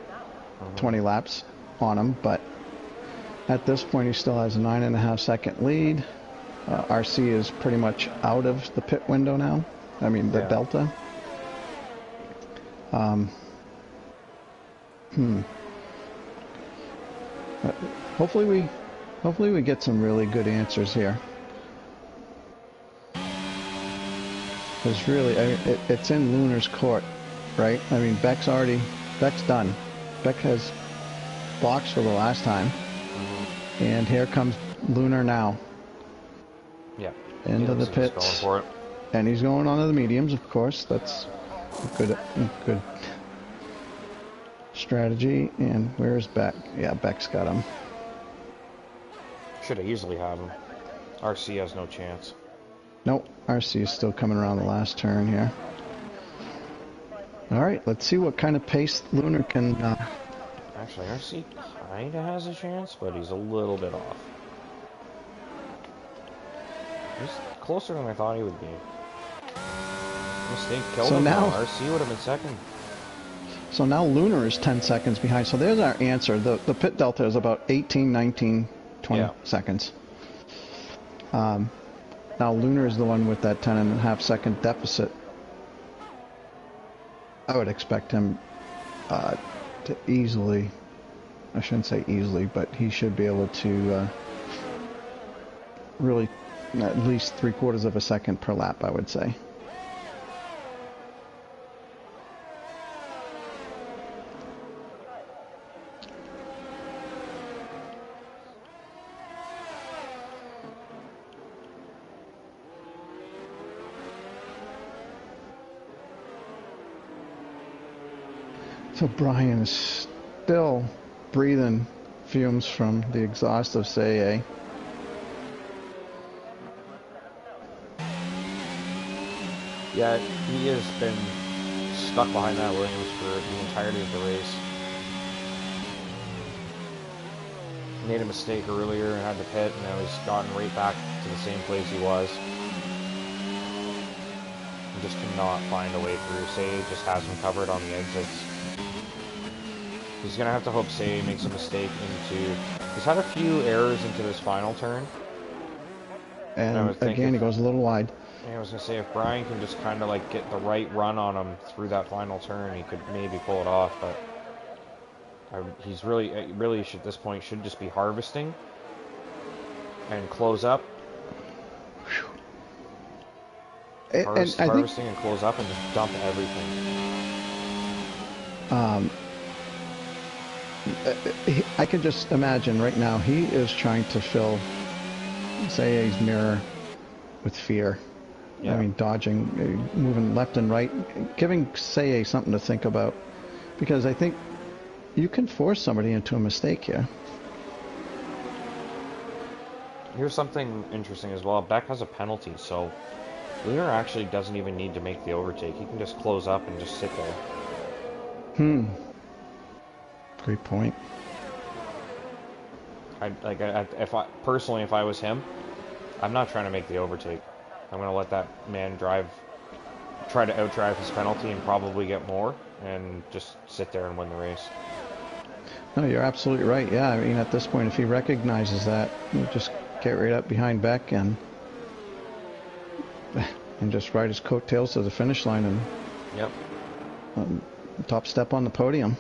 20 laps on him, but at this point he still has a 9.5 second lead. RC is pretty much out of the pit window now. I mean, the delta. Hopefully we get some really good answers here. Because really, I mean, it's in Lunar's court, right? I mean, Beck's done. Beck has boxed for the last time. And here comes Lunar now. Yeah. Into the pits. Going for it. And he's going on to the mediums, of course. That's a good strategy. And where's Beck? Yeah, Beck's got him. Should have easily have him. RC has no chance. Nope, RC is still coming around the last turn here. Alright, let's see what kind of pace Lunar can... Actually, RC kinda has a chance, but he's a little bit off. He's closer than I thought he would be. Mistake killed him. Now RC would have been second. So now Lunar is 10 seconds behind. So there's our answer. The pit delta is about 18, 19, 20 seconds. Now Lunar is the one with that 10.5 second deficit. I would expect him to easily, I shouldn't say easily, but he should be able to really at least 3/4 of a second per lap, I would say. So Brian is still breathing fumes from the exhaust of CAA. Yeah, he has been stuck behind that Williams for the entirety of the race. He made a mistake earlier and had to pit, and now he's gotten right back to the same place he was. He just cannot find a way through. Say just has him covered on the exits. He's going to have to hope Say makes a mistake into... He's had a few errors into this final turn. And I And would think again, he goes a little wide. I was gonna say if Brian can just kind of like get the right run on him through that final turn, he could maybe pull it off. But he's really should, at this point should just be harvesting and close up. Harvesting and close up and just dump everything. I can just imagine right now he is trying to fill Say's mirror with fear. Yeah. I mean, dodging, moving left and right, giving Say something to think about. Because I think you can force somebody into a mistake here. Here's something interesting as well. Beck has a penalty, so Lunar actually doesn't even need to make the overtake. He can just close up and just sit there. Great point. If I was him, I'm not trying to make the overtake. I'm gonna let that man try to outdrive his penalty and probably get more, and just sit there and win the race. No, you're absolutely right. Yeah, I mean, at this point, if he recognizes that, he'll just get right up behind Beck and just ride his coattails to the finish line and yep, top step on the podium.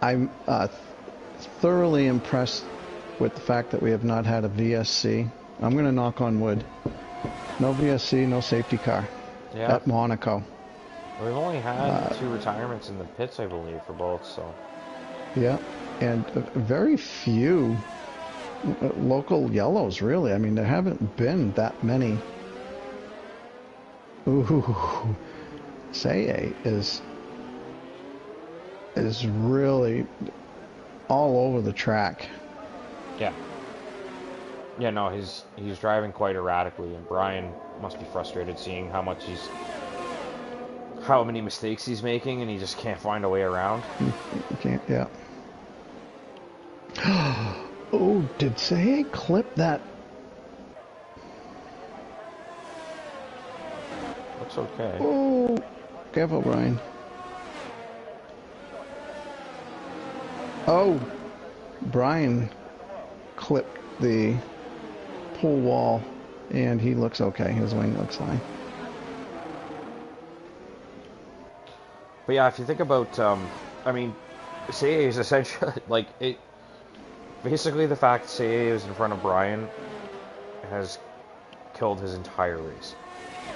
I'm thoroughly impressed with the fact that we have not had a VSC. I'm going to knock on wood. No VSC, no safety car at Monaco. We've only had 2 retirements in the pits, I believe, for both. So. Yeah, and very few local yellows, really. I mean, there haven't been that many. Ooh, Say is really all over the track. Yeah. Yeah, no, he's driving quite erratically, and Brian must be frustrated seeing how many mistakes he's making, and he just can't find a way around. You can't, yeah. Oh, did Say clip that? Looks okay. Oh, careful, Brian. Oh, Brian clipped the pull wall, and he looks okay. His wing looks fine. But yeah, if you think about, I mean, Say is essentially like it. Basically, the fact Say is in front of Brian has killed his entire race.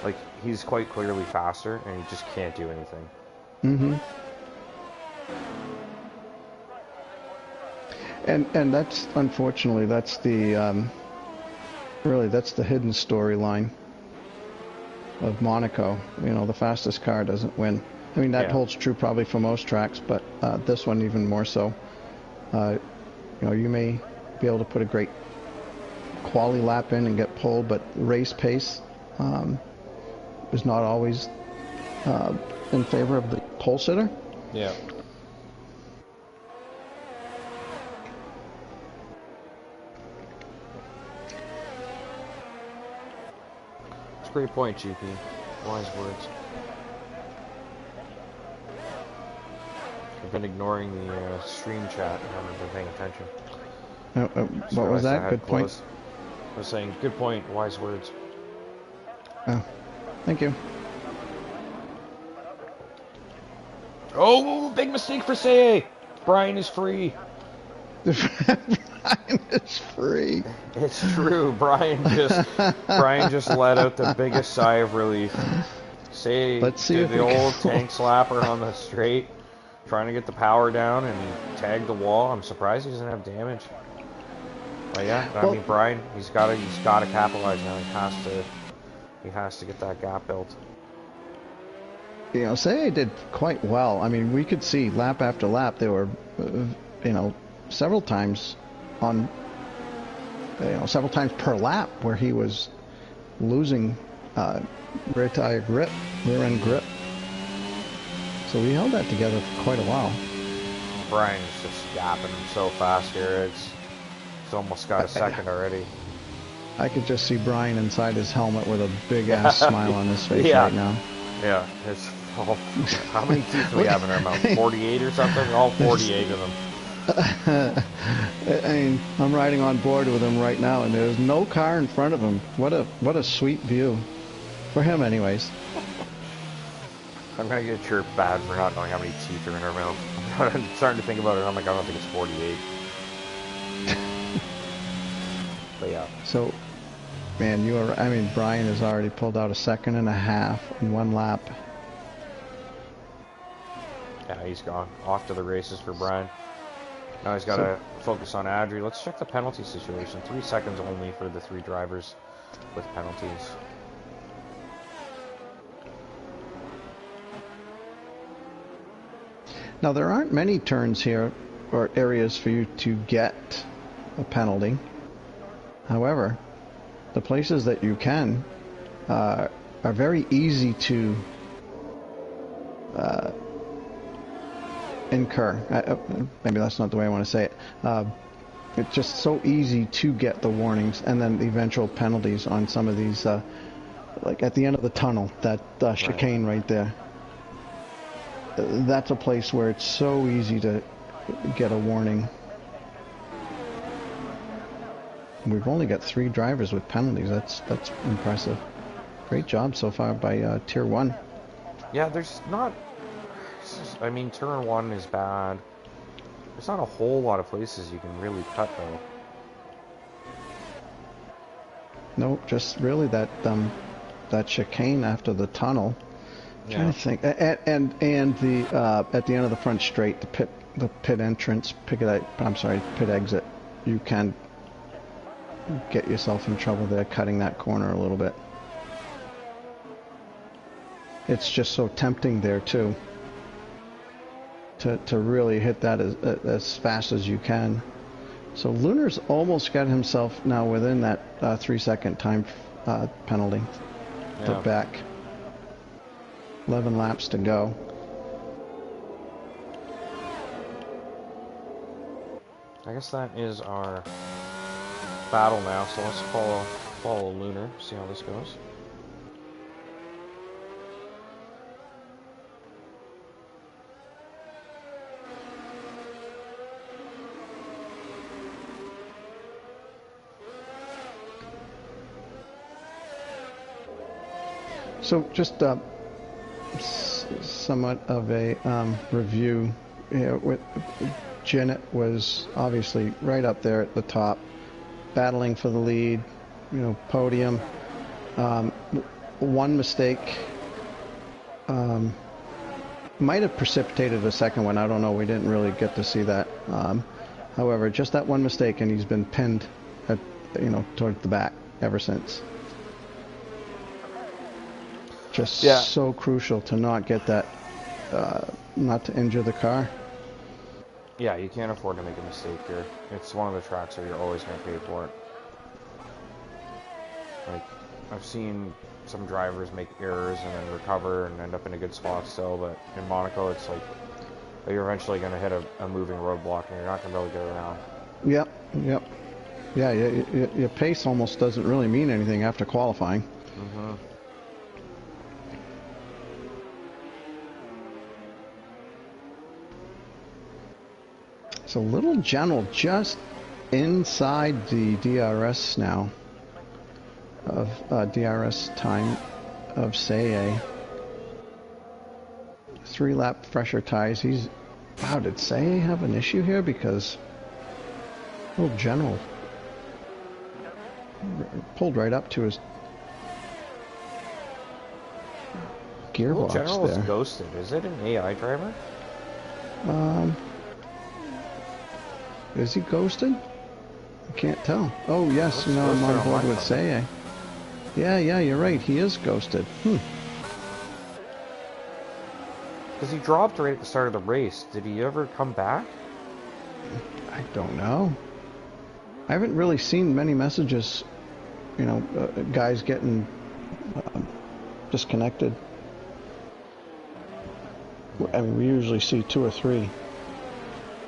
Like, he's quite clearly faster, and he just can't do anything. Mm-hmm. And that's, unfortunately, that's the really, that's the hidden storyline of Monaco. You know, the fastest car doesn't win. I mean, that holds true probably for most tracks, but this one even more so. You know, you may be able to put a great quali lap in and get pulled, but race pace is not always in favor of the pole sitter. Yeah. It's a great point, GP. Wise words. I've been ignoring the stream chat and haven't been paying attention. What was that? Good point. I was saying, good point, wise words. Oh, thank you. Oh, big mistake for Say. Brian is free. Brian is free. It's true. Brian just let out the biggest sigh of relief. Say did the old tank slapper on the straight, trying to get the power down, and he tagged the wall. I'm surprised he doesn't have damage. But yeah, I mean, Brian, he's got to capitalize now. He has to get that gap built. You know, Say did quite well. I mean, we could see lap after lap there were, you know, several times several times per lap where he was losing rear tire grip, rear end grip. So we held that together for quite a while. Brian's just gapping him so fast here. It's almost got a second already. I could just see Brian inside his helmet with a big ass smile on his face right now. Yeah, it's how many teeth do we have in our mouth? 48 or something? All 48 of them. I mean, I'm riding on board with him right now, and there's no car in front of him. What a sweet view. For him, anyways. I'm gonna get chirped bad for not knowing how many teeth are in her mouth. I'm starting to think about it, and I'm like, I don't think it's 48. But yeah. So, man, I mean, Brian has already pulled out a 2.5 in 1 lap. Yeah, he's gone. Off to the races for Brian. Now he's got to focus on Adri. Let's check the penalty situation. 3 seconds only for the 3 drivers with penalties. Now, there aren't many turns here or areas for you to get a penalty. However, the places that you can are very easy to incur. Maybe that's not the way I want to say it. It's just so easy to get the warnings and then the eventual penalties on some of these, like at the end of the tunnel, that chicane right there. That's a place where it's so easy to get a warning. We've only got 3 drivers with penalties. That's impressive. Great job so far by Tier 1. Yeah, there's not... I mean, Turn 1 is bad. There's not a whole lot of places you can really cut, though. No, just really that chicane after the tunnel. Yeah. Trying to think, and the at the end of the front straight, the pit entrance, pit exit. You can get yourself in trouble there, cutting that corner a little bit. It's just so tempting there too, to really hit that as fast as you can. So Lunar's almost got himself now within that 3-second time penalty. Yeah. Back. 11 laps to go. I guess that is our battle now, so let's follow Lunar, see how this goes. So just somewhat of a review. Janet was obviously right up there at the top, battling for the lead, podium. One mistake might have precipitated a second one. I don't know. We didn't really get to see that. However, just that one mistake, and he's been pinned towards the back ever since. Just so crucial to not get that, not to injure the car. Yeah, you can't afford to make a mistake here. It's one of the tracks where you're always going to pay for it. Like, I've seen some drivers make errors and then recover and end up in a good spot still, but in Monaco it's like you're eventually going to hit a moving roadblock and you're not going to be able to get around. Yep. Yeah, your pace almost doesn't really mean anything after qualifying. Mm-hmm. So Little General just inside the DRS now of DRS time of Seye. 3-lap fresher tires. Wow, did Seye have an issue here? Because Little General pulled right up to his gearbox. Little General is there. ghosted. Is it an AI driver? Is he ghosted? I can't tell. Oh, yes, I'm on board with Seye. Yeah, you're right. He is ghosted. Because he dropped right at the start of the race. Did he ever come back? I don't know. I haven't really seen many messages, guys getting disconnected. I mean, we usually see 2 or 3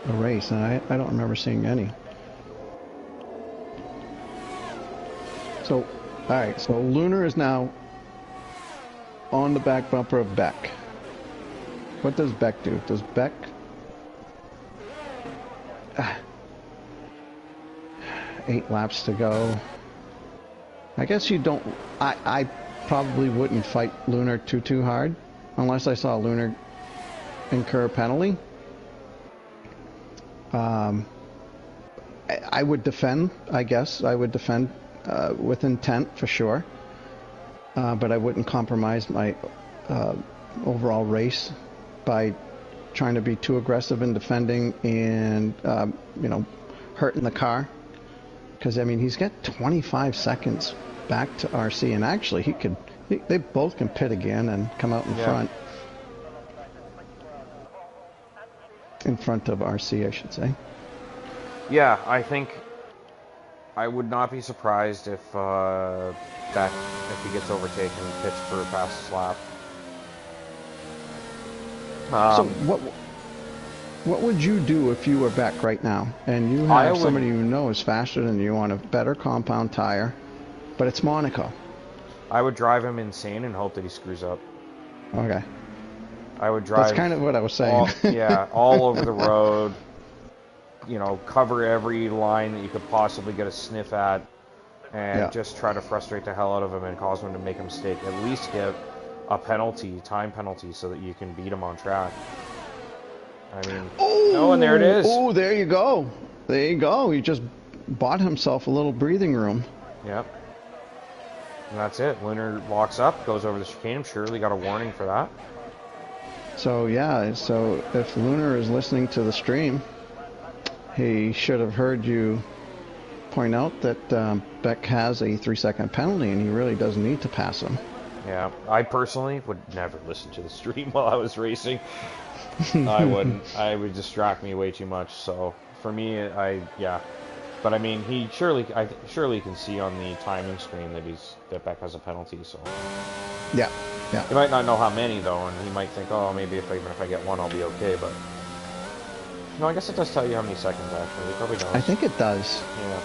a race, and I don't remember seeing any. So, alright, so Lunar is now on the back bumper of Beck. What does Beck do? Does Beck 8 laps to go. I guess you don't. I probably wouldn't fight Lunar too hard unless I saw Lunar incur a penalty. I would defend. I guess I would defend with intent for sure. But I wouldn't compromise my overall race by trying to be too aggressive in defending and you know, hurting the car. Because I mean, he's got 25 seconds back to RC, and actually they both can pit again and come out in front of RC, I should say. Yeah, I think I would not be surprised if if he gets overtaken, pits for a fastest lap. So what would you do if you were Beck right now and you have somebody you know is faster than you on a better compound tire, but it's Monaco? I would drive him insane and hope that he screws up. Okay. I would drive. That's kind of what I was saying. All over the road. You know, cover every line that you could possibly get a sniff at, and just try to frustrate the hell out of him and cause him to make a mistake. At least give a penalty, time penalty, so that you can beat him on track. I mean, and there it is. Oh, there you go. There you go. He just bought himself a little breathing room. Yep. And that's it. Lunar locks up, goes over the chicane. I'm sure he got a warning for that. So, yeah. So, if Lunar is listening to the stream, he should have heard you point out that Beck has a 3-second penalty, and he really doesn't need to pass him. Yeah. I personally would never listen to the stream while I was racing. I wouldn't. I would distract me way too much. So for me, But I mean, he surely can see on the timing screen that Beck has a penalty. So yeah. He might not know how many though, and he might think, oh, maybe even if I get one, I'll be okay. But no, I guess it does tell you how many seconds actually. It probably does. I think it does. Yeah.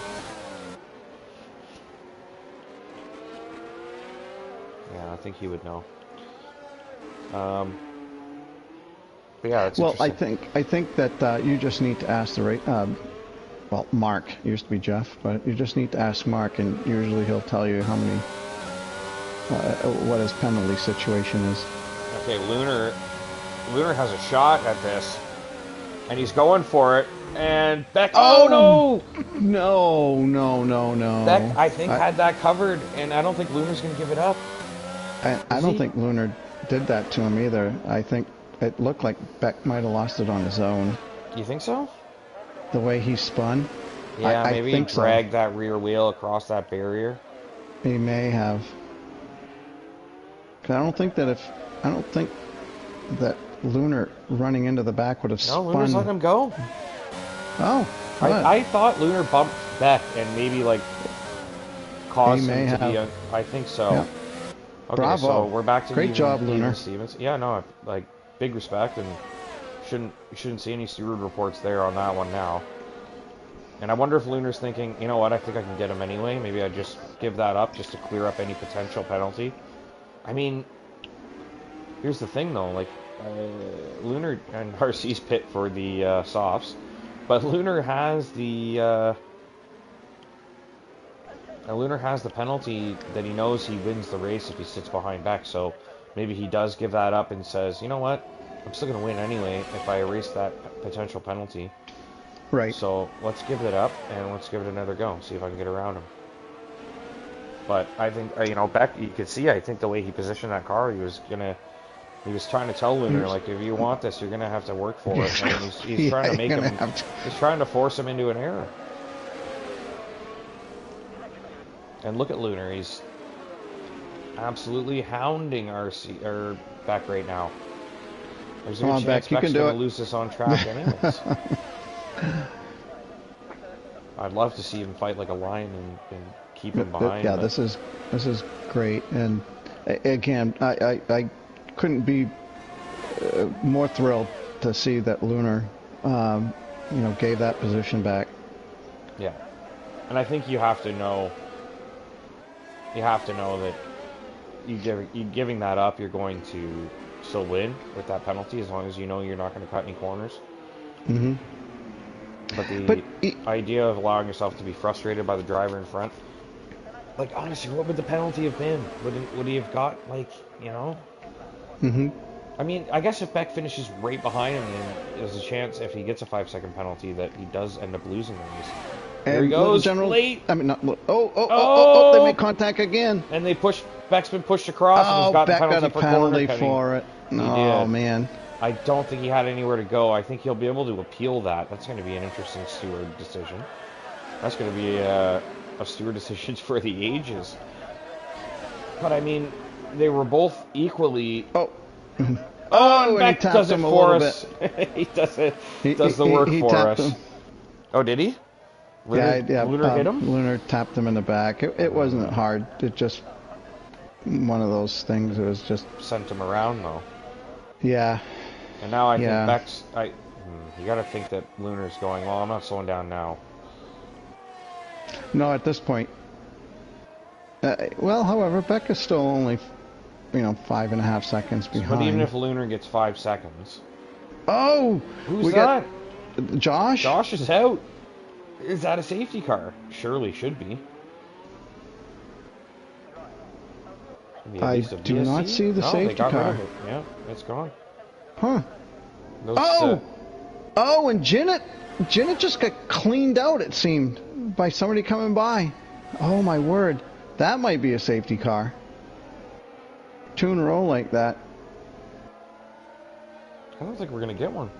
Yeah, I think he would know. But yeah, it's interesting. I think that you just need to ask well, Mark used to be Jeff, but you just need to ask Mark, and usually he'll tell you how many, what his penalty situation is. Okay, Lunar has a shot at this, and he's going for it, and Beck. Oh no! No! Beck, I think had that covered, and I don't think Lunar's going to give it up. I don't think Lunar did that to him either. I think it looked like Beck might have lost it on his own. You think so? The way he spun? Yeah, maybe he dragged that rear wheel across that barrier. He may have. 'Cause I don't think that Lunar running into the back would have spun. No, Lunar's letting him go. Oh. I thought Lunar bumped Beck and maybe like caused him to be. I think so. Yeah. Okay, Bravo. so we're back to great job, Lunar. Stevens. Yeah, no, like big respect, and shouldn't see any steward reports there on that one now. And I wonder if Lunar's thinking, you know what, I think I can get him anyway. Maybe I just give that up just to clear up any potential penalty. I mean, here's the thing though, like Lunar and RC's pit for the softs, but Lunar has the penalty that he knows he wins the race if he sits behind Beck. So maybe he does give that up and says, you know what, I'm still going to win anyway if I erase that potential penalty. Right. So let's give it up and let's give it another go. See if I can get around him. But I think, Beck, you could see, I think the way he positioned that car, he was trying to tell Lunar, like, if you want this, you're going to have to work for it. And he's trying to make him, he's trying to force him into an error. And look at Lunar, he's absolutely hounding RC or Beck right now. There's a chance Beck's going to lose this on track anyways. I'd love to see him fight like a lion and keep him behind. Yeah, this is great. And again, I couldn't be more thrilled to see that Lunar, gave that position back. Yeah, and I think you have to know that you giving that up, you're going to still win with that penalty as long as you know you're not going to cut any corners. Mm-hmm. But the idea of allowing yourself to be frustrated by the driver in front, like, honestly, what would the penalty have been? Would he have got, like, you know? Mm-hmm. I mean, I guess if Beck finishes right behind him, then there's a chance if he gets a 5-second penalty that he does end up losing the race. There he goes, late. I mean, not. Oh! They made contact again. And Beck's been pushed across, and he's got Beck the penalty got a penalty for it. He Oh, did. man. I don't think he had anywhere to go. I think he'll be able to appeal that. That's going to be an interesting steward decision. That's going to be a steward decision for the ages. But, I mean, they were both equally... Oh, Beck does it for us. He does the work for us. Him. Oh, did he? Lunar hit him? Lunar tapped him in the back. It wasn't hard. It just... One of those things. It was just... Sent him around, though. Yeah. And now I think Beck's... You got to think that Lunar's going, well, I'm not slowing down now. No, at this point. Well, however, Beck is still only, 5.5 seconds behind. But even if Lunar gets 5 seconds... Oh! Who's that? Josh? Josh is out. Is that a safety car? Surely should be. I do not see the safety car. Yeah, it's gone. Huh. Oh, and Jinnit just got cleaned out, it seemed, by somebody coming by. Oh, my word. That might be a safety car. 2 in a row like that. I don't think we're going to get one.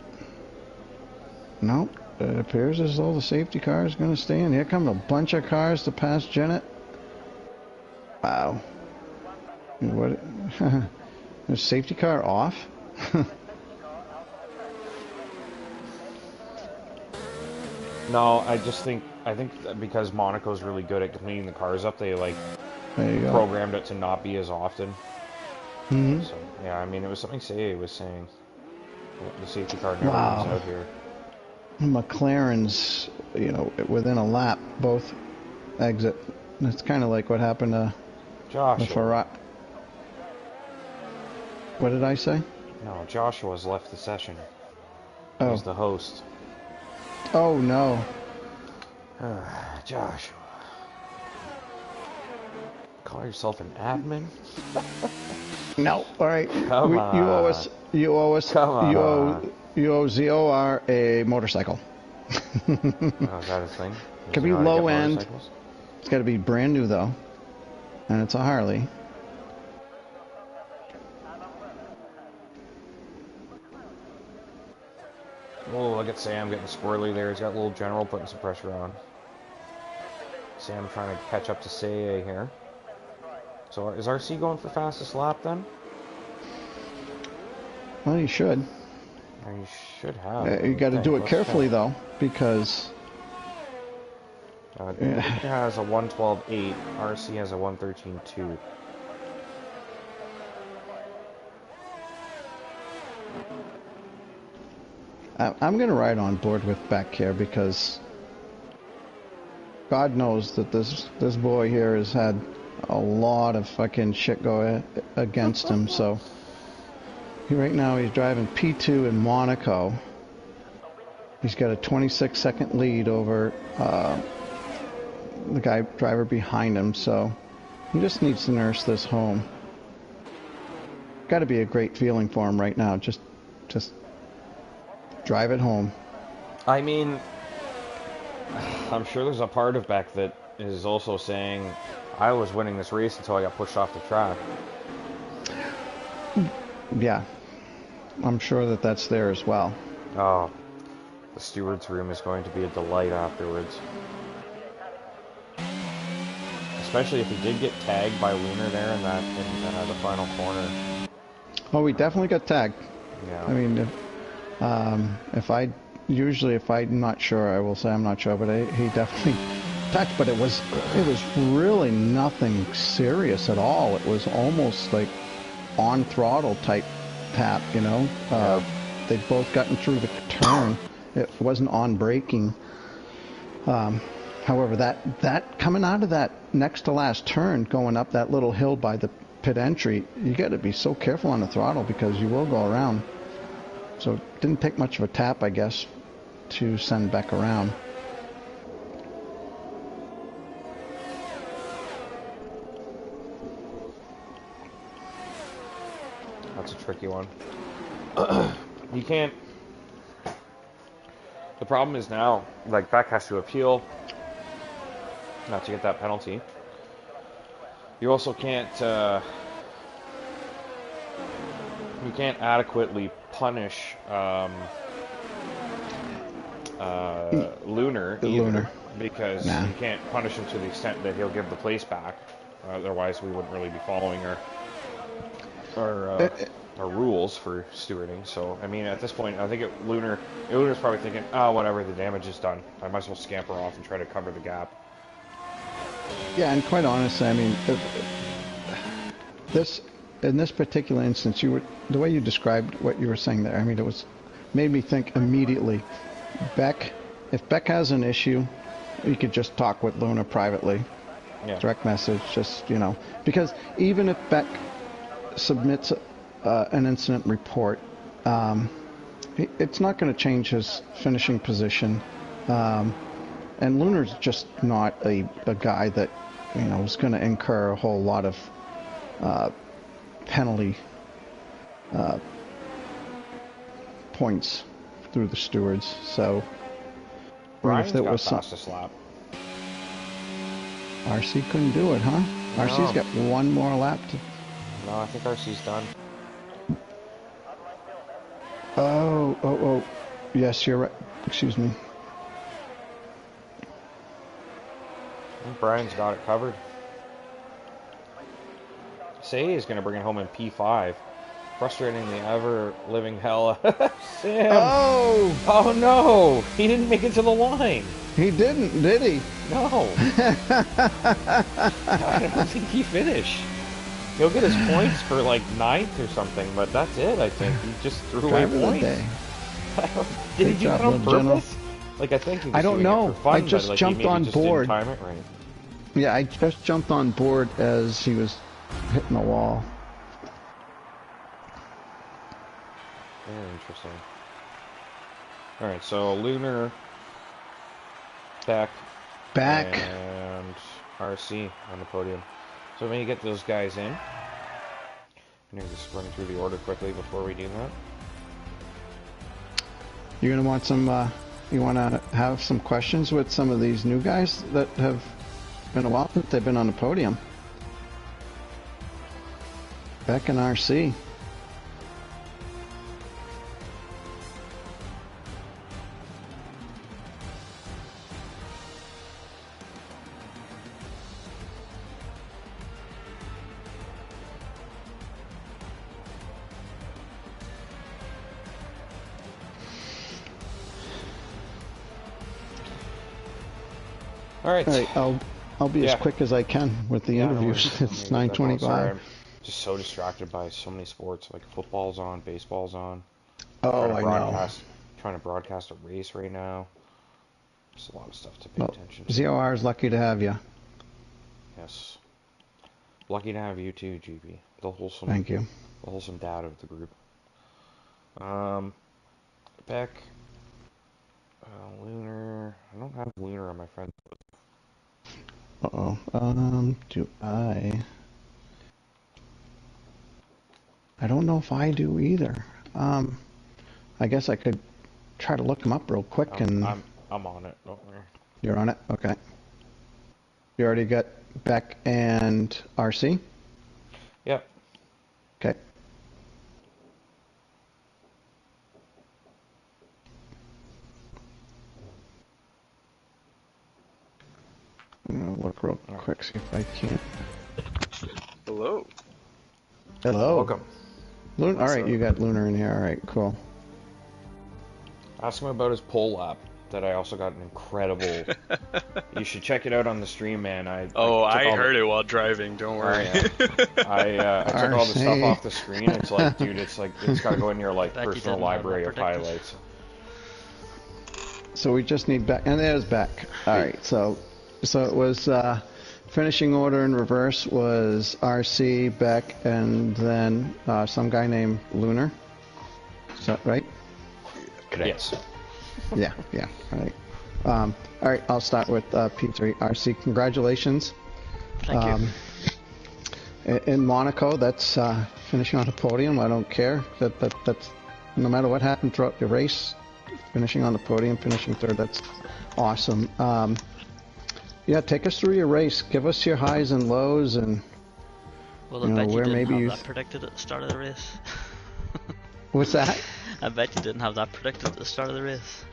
Nope. It appears as though the safety car is going to stay in. Here come a bunch of cars to pass Jinnit. Wow. What? Is safety car off? No, I think that because Monaco's really good at cleaning the cars up, they programmed it to not be as often. Mm-hmm. So yeah, I mean, it was something Say was saying. The safety car never comes out here. McLaren's, within a lap, both exit. It's kind of like what happened to Joshua. What did I say? No, Joshua's left the session. He's the host. Oh, no. Joshua. Call yourself an admin? No. All right. Come on. You owe us. Come on. You owe ZOR a motorcycle. Oh, is that a thing? Could be low end. It's got to be brand new, though. And it's a Harley. Oh, look at Sam getting squirrely there. He's got a little general putting some pressure on. Sam trying to catch up to Say here. So is RC going for fastest lap then? Well, you should. You should have. You got to do it carefully, though, because... It has a 1:12.8. RC has a 1:13.2. I'm going to ride on board with Beck here because God knows that this boy here has had a lot of fucking shit go against him. So right now he's driving P2 in Monaco. He's got a 26-second lead over the driver behind him. So he just needs to nurse this home. Got to be a great feeling for him right now. Just drive it home. I mean, I'm sure there's a part of Beck that is also saying, I was winning this race until I got pushed off the track. Yeah. I'm sure that's there as well. Oh, the steward's room is going to be a delight afterwards. Especially if he did get tagged by Lunar there in the final corner. Oh, we definitely got tagged. Yeah. I mean, if I'm not sure, I will say I'm not sure, but he definitely tagged. But it was really nothing serious at all. It was almost like on throttle type tap, Yeah. They'd both gotten through the turn. It wasn't on braking. However, that coming out of that next to last turn, going up that little hill by the pit entry, you got to be so careful on the throttle because you will go around. So it didn't take much of a tap, I guess, to send Beck around. That's a tricky one. You can't. The problem is now, like, Beck has to appeal not to get that penalty. You also can't. You can't adequately punish Lunar either, because you can't punish him to the extent that he'll give the place back. Otherwise, we wouldn't really be following our rules for stewarding. So, I mean, at this point, I think Lunar's probably thinking, oh, whatever, the damage is done. I might as well scamper off and try to cover the gap. Yeah, and quite honestly, I mean, in this particular instance, the way you described what you were saying there, I mean, made me think immediately. If Beck has an issue, you could just talk with Luna privately. Yeah. Direct message, just, because even if Beck submits an incident report, it's not going to change his finishing position. And Lunar's just not a guy that, is going to incur a whole lot of penalty points through the stewards. So, Brian's got fastest lap. RC couldn't do it, huh? No. RC's got one more lap to... No, I think RC's done. Oh. Yes, you're right. Excuse me. I think Brian's got it covered. Say is going to bring it home in P5. Frustrating the ever-living hell out of Sam. Oh no! He didn't make it to the line. He didn't, did he? No. I don't think he finished. He'll get his points for like 9th or something, but that's it, I think. He just threw away points. Did he do that on purpose? Like, I think he was doing it for fun, I just jumped on board. Didn't time it right. Yeah, I just jumped on board as he was hitting the wall. Very interesting. Alright, so Lunar, Beck, and RC on the podium. So when you get those guys in, I'm just running through the order quickly before we do that. You're gonna want some. You want to have some questions with some of these new guys that have been a while since they've been on the podium. Beck and RC. All right, I'll be as quick as I can with the interviews. It's 9:25. I'm just so distracted by so many sports. Like football's on, baseball's on. Oh, I know. Trying to broadcast a race right now. There's a lot of stuff to pay attention to. ZOR is lucky to have you. Yes. Lucky to have you too, GB. Thank you. The wholesome dad of the group. Beck. Lunar. I don't have Lunar on my friend. Do I? I don't know if I do either. I guess I could try to look him up real quick I'm on it. Don't worry. You're on it? Okay. You already got Beck and RC? Yep. Okay. I'm gonna look real quick, see if I can. Hello. Hello. Welcome. All right, you got Lunar in here. All right, cool. Ask him about his pole lap. That I also got an incredible. You should check it out on the stream, man. I heard it while driving. Don't worry. I took all the stuff off the screen. It's like, dude, it's got to go in your like personal library of highlights. So we just need Beck, and there's Beck. All right, so it was finishing order in reverse was RC, Beck, and then some guy named Lunar. Is that right? Correct. Yes. Yeah, all right. All right, I'll start with P3. RC, congratulations. Thank you. In Monaco, that's finishing on the podium. I don't care. That's no matter what happened throughout the race, finishing on the podium, finishing third, that's awesome. Yeah, take us through your race. Give us your highs and lows, and well, I bet you didn't have that predicted at the start of the race. What's that? I bet you didn't have that predicted at the start of the race.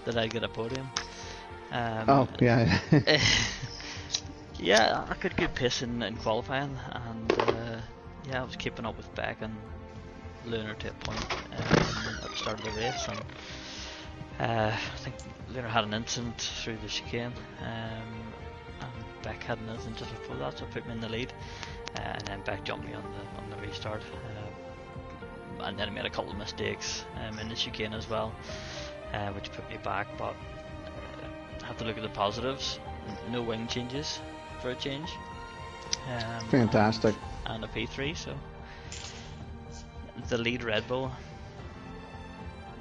That I'd get a podium. Oh, yeah. Yeah, I got good pace in qualifying, and yeah, I was keeping up with Beck and Lunar to a point at the start of the race, and I think Lunar had an incident through the chicane, and Beck had an incident just before that, so put me in the lead, and then Beck jumped me on the restart, and then I made a couple of mistakes in the chicane as well, which put me back, but I have to look at the positives. No wing changes for a change. Fantastic. And a P3, so the lead Red Bull.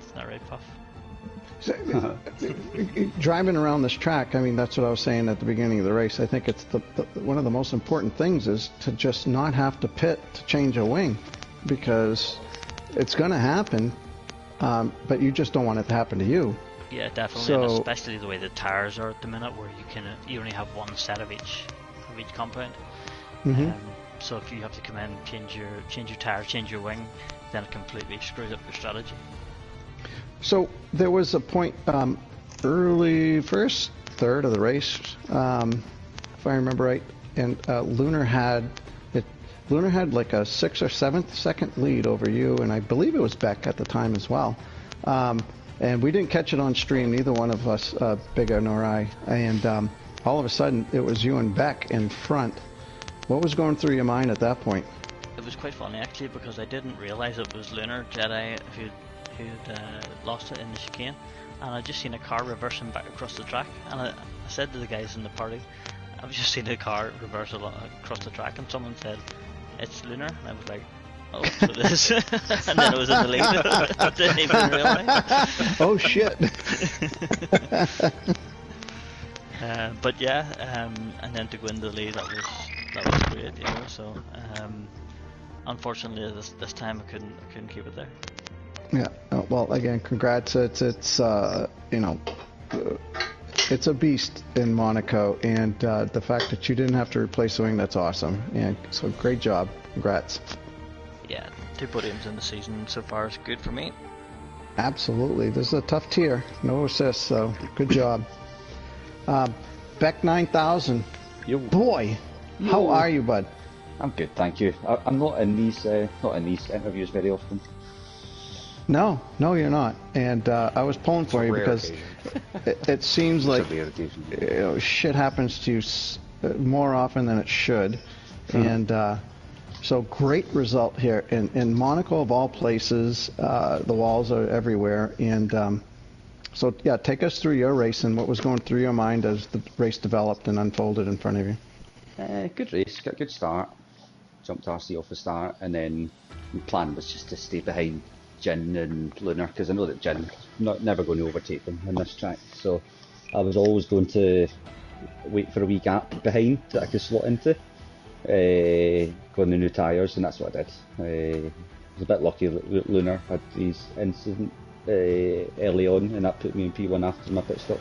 Isn't that right, Puff? So, driving around this track, I mean, that's what I was saying at the beginning of the race. I think it's one of the most important things is to just not have to pit to change a wing, because it's going to happen, but you just don't want it to happen to you. Yeah, definitely, so, and especially the way the tires are at the minute, where you only have one set of each compound. So if you have to come in, change your tire, change your wing, then it completely screws up your strategy. So there was a point early first third of the race, if I remember right, and Lunar had like a 6th or 7th second lead over you, and I believe it was Beck at the time as well. And we didn't catch it on stream, neither one of us, Bigger nor I. And all of a sudden, it was you and Beck in front. What was going through your mind at that point? It was quite funny, actually, because I didn't realize it was Lunar Jedi who'd lost it in the chicane. And I just seen a car reversing back across the track. And I said to the guys in the party, I've just seen a car reverse across the track. And someone said, it's Lunar. And I was like, oh, so it is. And then it was in the lead. I didn't even realize. Oh, shit. But yeah, and then to go into the lead, that was great, you know. So unfortunately, this time I couldn't keep it there. Yeah. Well, again, congrats. It's you know, it's a beast in Monaco, and the fact that you didn't have to replace the wing, that's awesome. And so great job. Congrats. Yeah, 2 podiums in the season so far is good for me. Absolutely. This is a tough tier. No assists, so good job. Beck 9000. Yo. Boy, Yo. How are you, bud? I'm good, thank you. I'm not in these interviews very often. No, you're not. And I was pulling for you because it seems like shit happens to you more often than it should. And so great result here in Monaco, of all places. The walls are everywhere, and so yeah, take us through your race and what was going through your mind as the race developed and unfolded in front of you. Good race, got a good start. Jumped RC off the start, and then the plan was just to stay behind Jin and Lunar, because I know that Jin's never going to overtake them in this track. So I was always going to wait for a wee gap behind that I could slot into. Going the new tyres, and that's what I did. I was a bit lucky that Lunar had his incident early on, and that put me in P1 after my pit stop.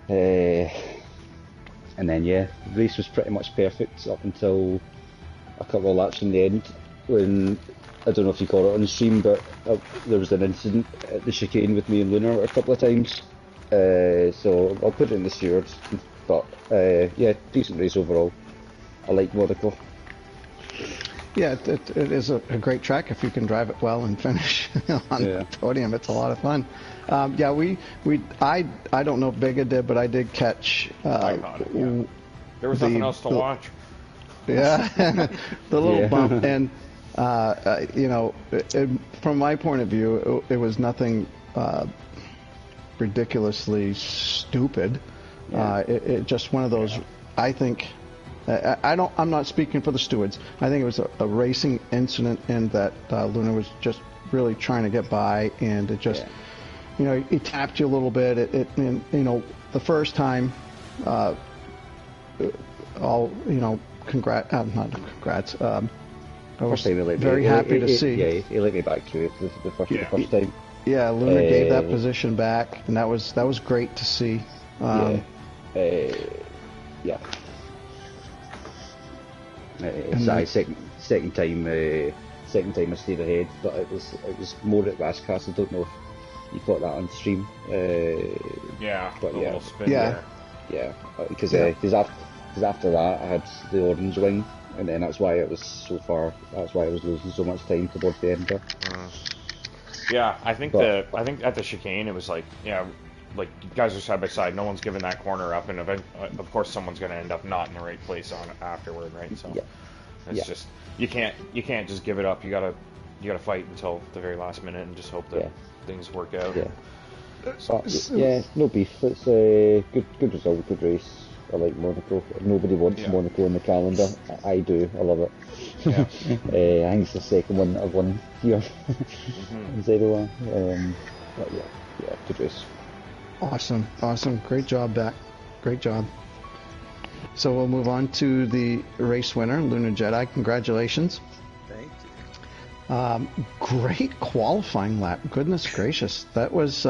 And then yeah, the race was pretty much perfect up until a couple of laps in the end, when I don't know if you caught it on the stream, but there was an incident at the chicane with me and Lunar a couple of times. So I'll put it in the stewards, but yeah, decent race overall. I like Monaco. Yeah, it is a great track if you can drive it well and finish on the podium. It's a lot of fun. Yeah, I don't know if Biga did, but I did catch. There was nothing else to watch. Yeah, the little bump, and you know, from my point of view, it was nothing ridiculously stupid. It just one of those. I think. I'm not speaking for the stewards. I think it was a racing incident in that Luna was just really trying to get by, and it just, you know, it tapped you a little bit. And, you know, the first time, all, you know, not congrats. I was very happy to see. Yeah, he let me back through it the first time. Yeah, Lunar gave that position back, and that was great to see. Yeah. Second time I stayed ahead, but it was more at Rascast. I don't know if you caught that on stream. But little spin there. Yeah, because after that I had the orange wing, and then that's why it was so far. That's why I was losing so much time towards the end there. Yeah, I think at the chicane it was like, like guys are side by side. No one's giving that corner up, and of course someone's going to end up not in the right place on afterward, right? So it's just you can't just give it up. You gotta fight until the very last minute and just hope that things work out. Yeah. But, no beef. It's a good result, good race. I like Monaco. Nobody wants Monaco in the calendar. I do. I love it. Yeah. I think it's the second one that I've won here in ZOR. But yeah, good race. Awesome. Great job, Beck. Great job. So we'll move on to the race winner, Lunar Jedi. Congratulations. Thank you. Great qualifying lap. Goodness gracious. That was,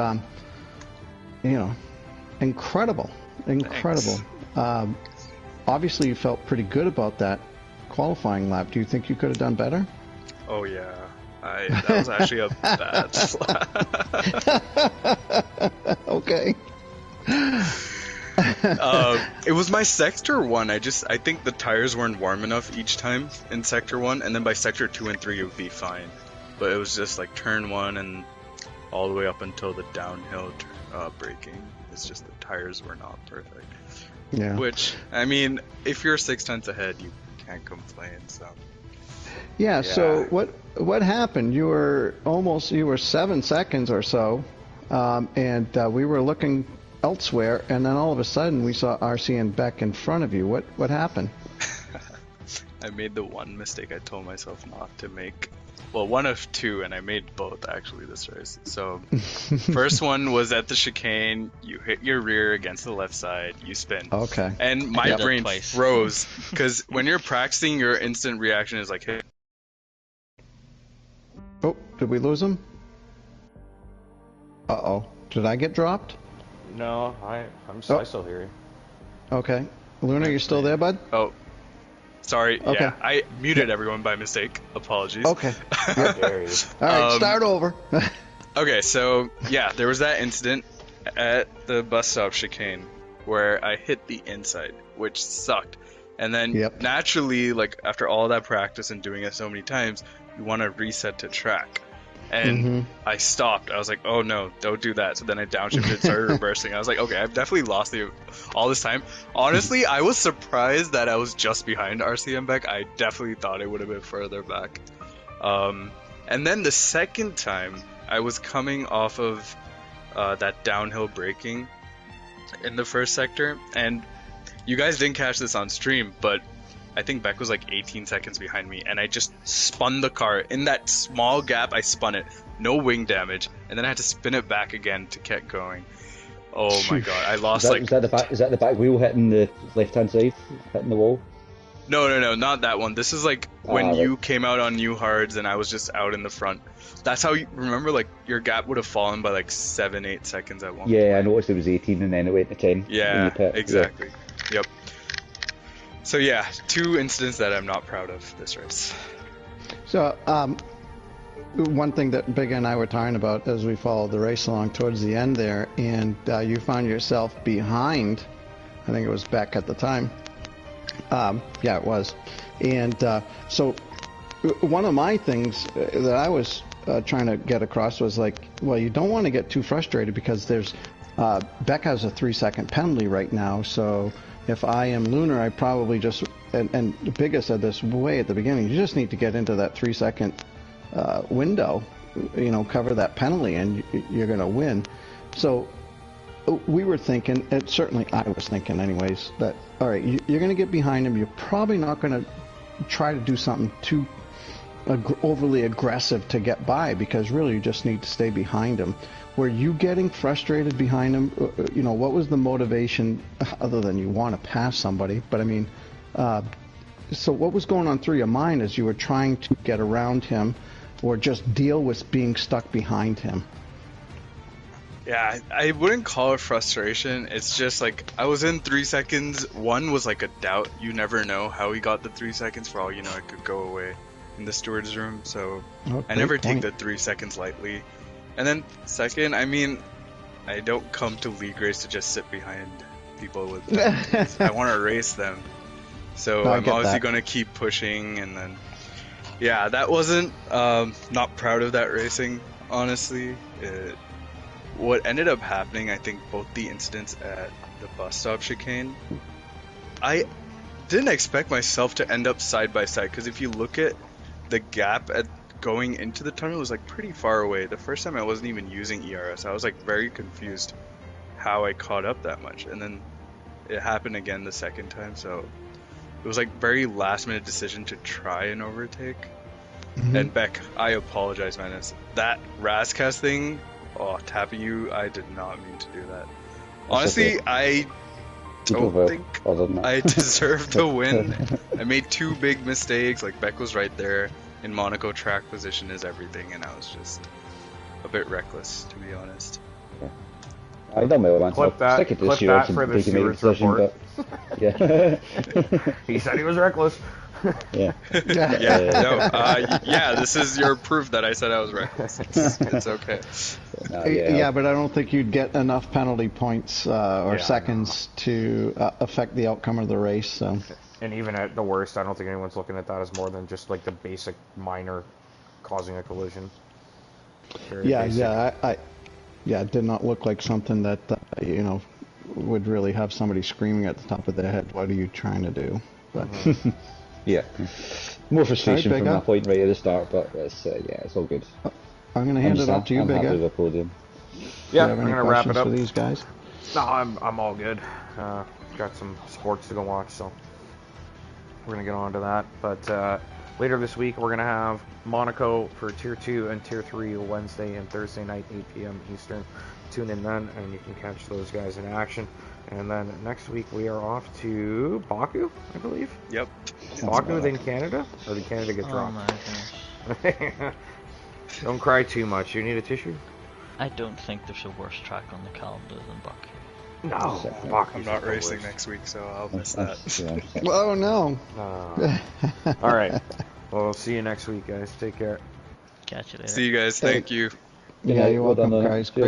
incredible. Obviously you felt pretty good about that qualifying lap. Do you think you could have done better? Oh yeah. That was actually a bad lap. Okay. It was my sector 1. I think the tires weren't warm enough each time in sector 1, and then by sector 2 and 3 it would be fine. But it was just like turn 1 and all the way up until the downhill braking. It's just the tires were not perfect. Yeah. Which, I mean, if you're 6 tenths ahead, you can't complain. So. Yeah. So what happened? You were 7 seconds or so, and we were looking elsewhere, and then all of a sudden we saw RC and Beck in front of you. What happened? I made the one mistake I told myself not to make. Well, one of two, and I made both actually this race. So, first one was at the chicane. You hit your rear against the left side. You spin. Okay. And my brain froze because when you're practicing, your instant reaction is like, "Hey." Oh, did we lose him? Uh-oh. Did I get dropped? No, I still hear you. Okay. Lunar, you still there, bud? Oh. Sorry, okay. Yeah, I muted everyone by mistake. Apologies. Okay. How dare you. Alright, start over. Okay, so, yeah, there was that incident at the bus stop chicane where I hit the inside, which sucked. And then, naturally, like, after all that practice and doing it so many times, you want to reset to track. And I stopped. I was like, oh no, don't do that. So then I downshifted, started reversing. I was like, okay, I've definitely lost all this time. Honestly, I was surprised that I was just behind RCM Beck. I definitely thought it would have been further back. And then the second time, I was coming off of that downhill braking in the first sector. And you guys didn't catch this on stream, but I think Beck was like 18 seconds behind me, and I just spun the car. In that small gap, I spun it. No wing damage, and then I had to spin it back again to get going. Oh my god, I lost is that the back wheel hitting the left-hand side, hitting the wall? No, not that one. This is like when you came out on new hards and I was just out in the front. That's how you remember, like, your gap would have fallen by like 7-8 seconds at one point. Yeah, I noticed it was 18 and then it went to 10. Yeah, exactly. Yeah. Yep. So yeah, two incidents that I'm not proud of this race. So, one thing that Big and I were talking about as we followed the race along towards the end there, and you found yourself behind, I think it was Beck at the time. Yeah, it was. And so one of my things that I was trying to get across was like, well, you don't want to get too frustrated because there's Beck has a 3-second penalty right now, so if I am Lunar, I probably just, and Bigga said this way at the beginning, you just need to get into that 3-second window, cover that penalty, and you're going to win. So we were thinking, and certainly I was thinking anyways, that, all right, you're going to get behind him. You're probably not going to try to do something too overly aggressive to get by, because really you just need to stay behind him. Were you getting frustrated behind him? You know, what was the motivation other than you want to pass somebody? But I mean, so what was going on through your mind as you were trying to get around him or just deal with being stuck behind him? Yeah, I wouldn't call it frustration. It's just like I was in 3 seconds. One was like a doubt. You never know how he got the 3 seconds. For all you know, it could go away in the steward's room. So I never take the 3 seconds lightly. And then second, I mean, I don't come to league race to just sit behind people with penalties. I want to race them. So I'm obviously going to keep pushing. And then, yeah, that wasn't, not proud of that racing, honestly. What ended up happening, I think both the incidents at the bus stop chicane, I didn't expect myself to end up side by side, because if you look at the gap at going into the tunnel, it was like pretty far away. The first time I wasn't even using ERS. I was like very confused how I caught up that much, and then it happened again the second time, so it was like very last minute decision to try and overtake. And Beck, I apologize, man. That Razcast thing, tapping you, I did not mean to do that. Honestly, I don't think I deserved to win. I made 2 big mistakes. Like, Beck was right there. In Monaco, track position is everything, and I was just a bit reckless, to be honest. I don't know, man. Clip that for the stewards report. But, yeah. He said he was reckless. Yeah. This is your proof that I said I was reckless. It's okay. Yeah, but I don't think you'd get enough penalty points or seconds to affect the outcome of the race. So. And even at the worst, I don't think anyone's looking at that as more than just like the basic minor causing a collision. It did not look like something that you know, would really have somebody screaming at the top of their head, "What are you trying to do?" But yeah, more frustration from that point right at the start, but it's it's all good. I'm going to hand it up to you, Big happy with the podium. Yeah, I'm going to wrap it up for these guys. No, I'm all good. Got some sports to go watch, so we're going to get on to that. But later this week, we're going to have Monaco for Tier 2 and Tier 3 Wednesday and Thursday night, 8 p.m. Eastern. Tune in then, and you can catch those guys in action. And then next week, we are off to Baku, I believe. Yep. Baku, then Canada? Or did Canada get dropped? Oh my gosh. Don't cry too much. You need a tissue? I don't think there's a worse track on the calendar than Baku. No, Baku's I'm not racing next week, so I'll miss that. Oh no. All right. Well, we'll see you next week, guys. Take care. Catch you later. See you guys. Thank you. Yeah, you're welcome, guys. Great.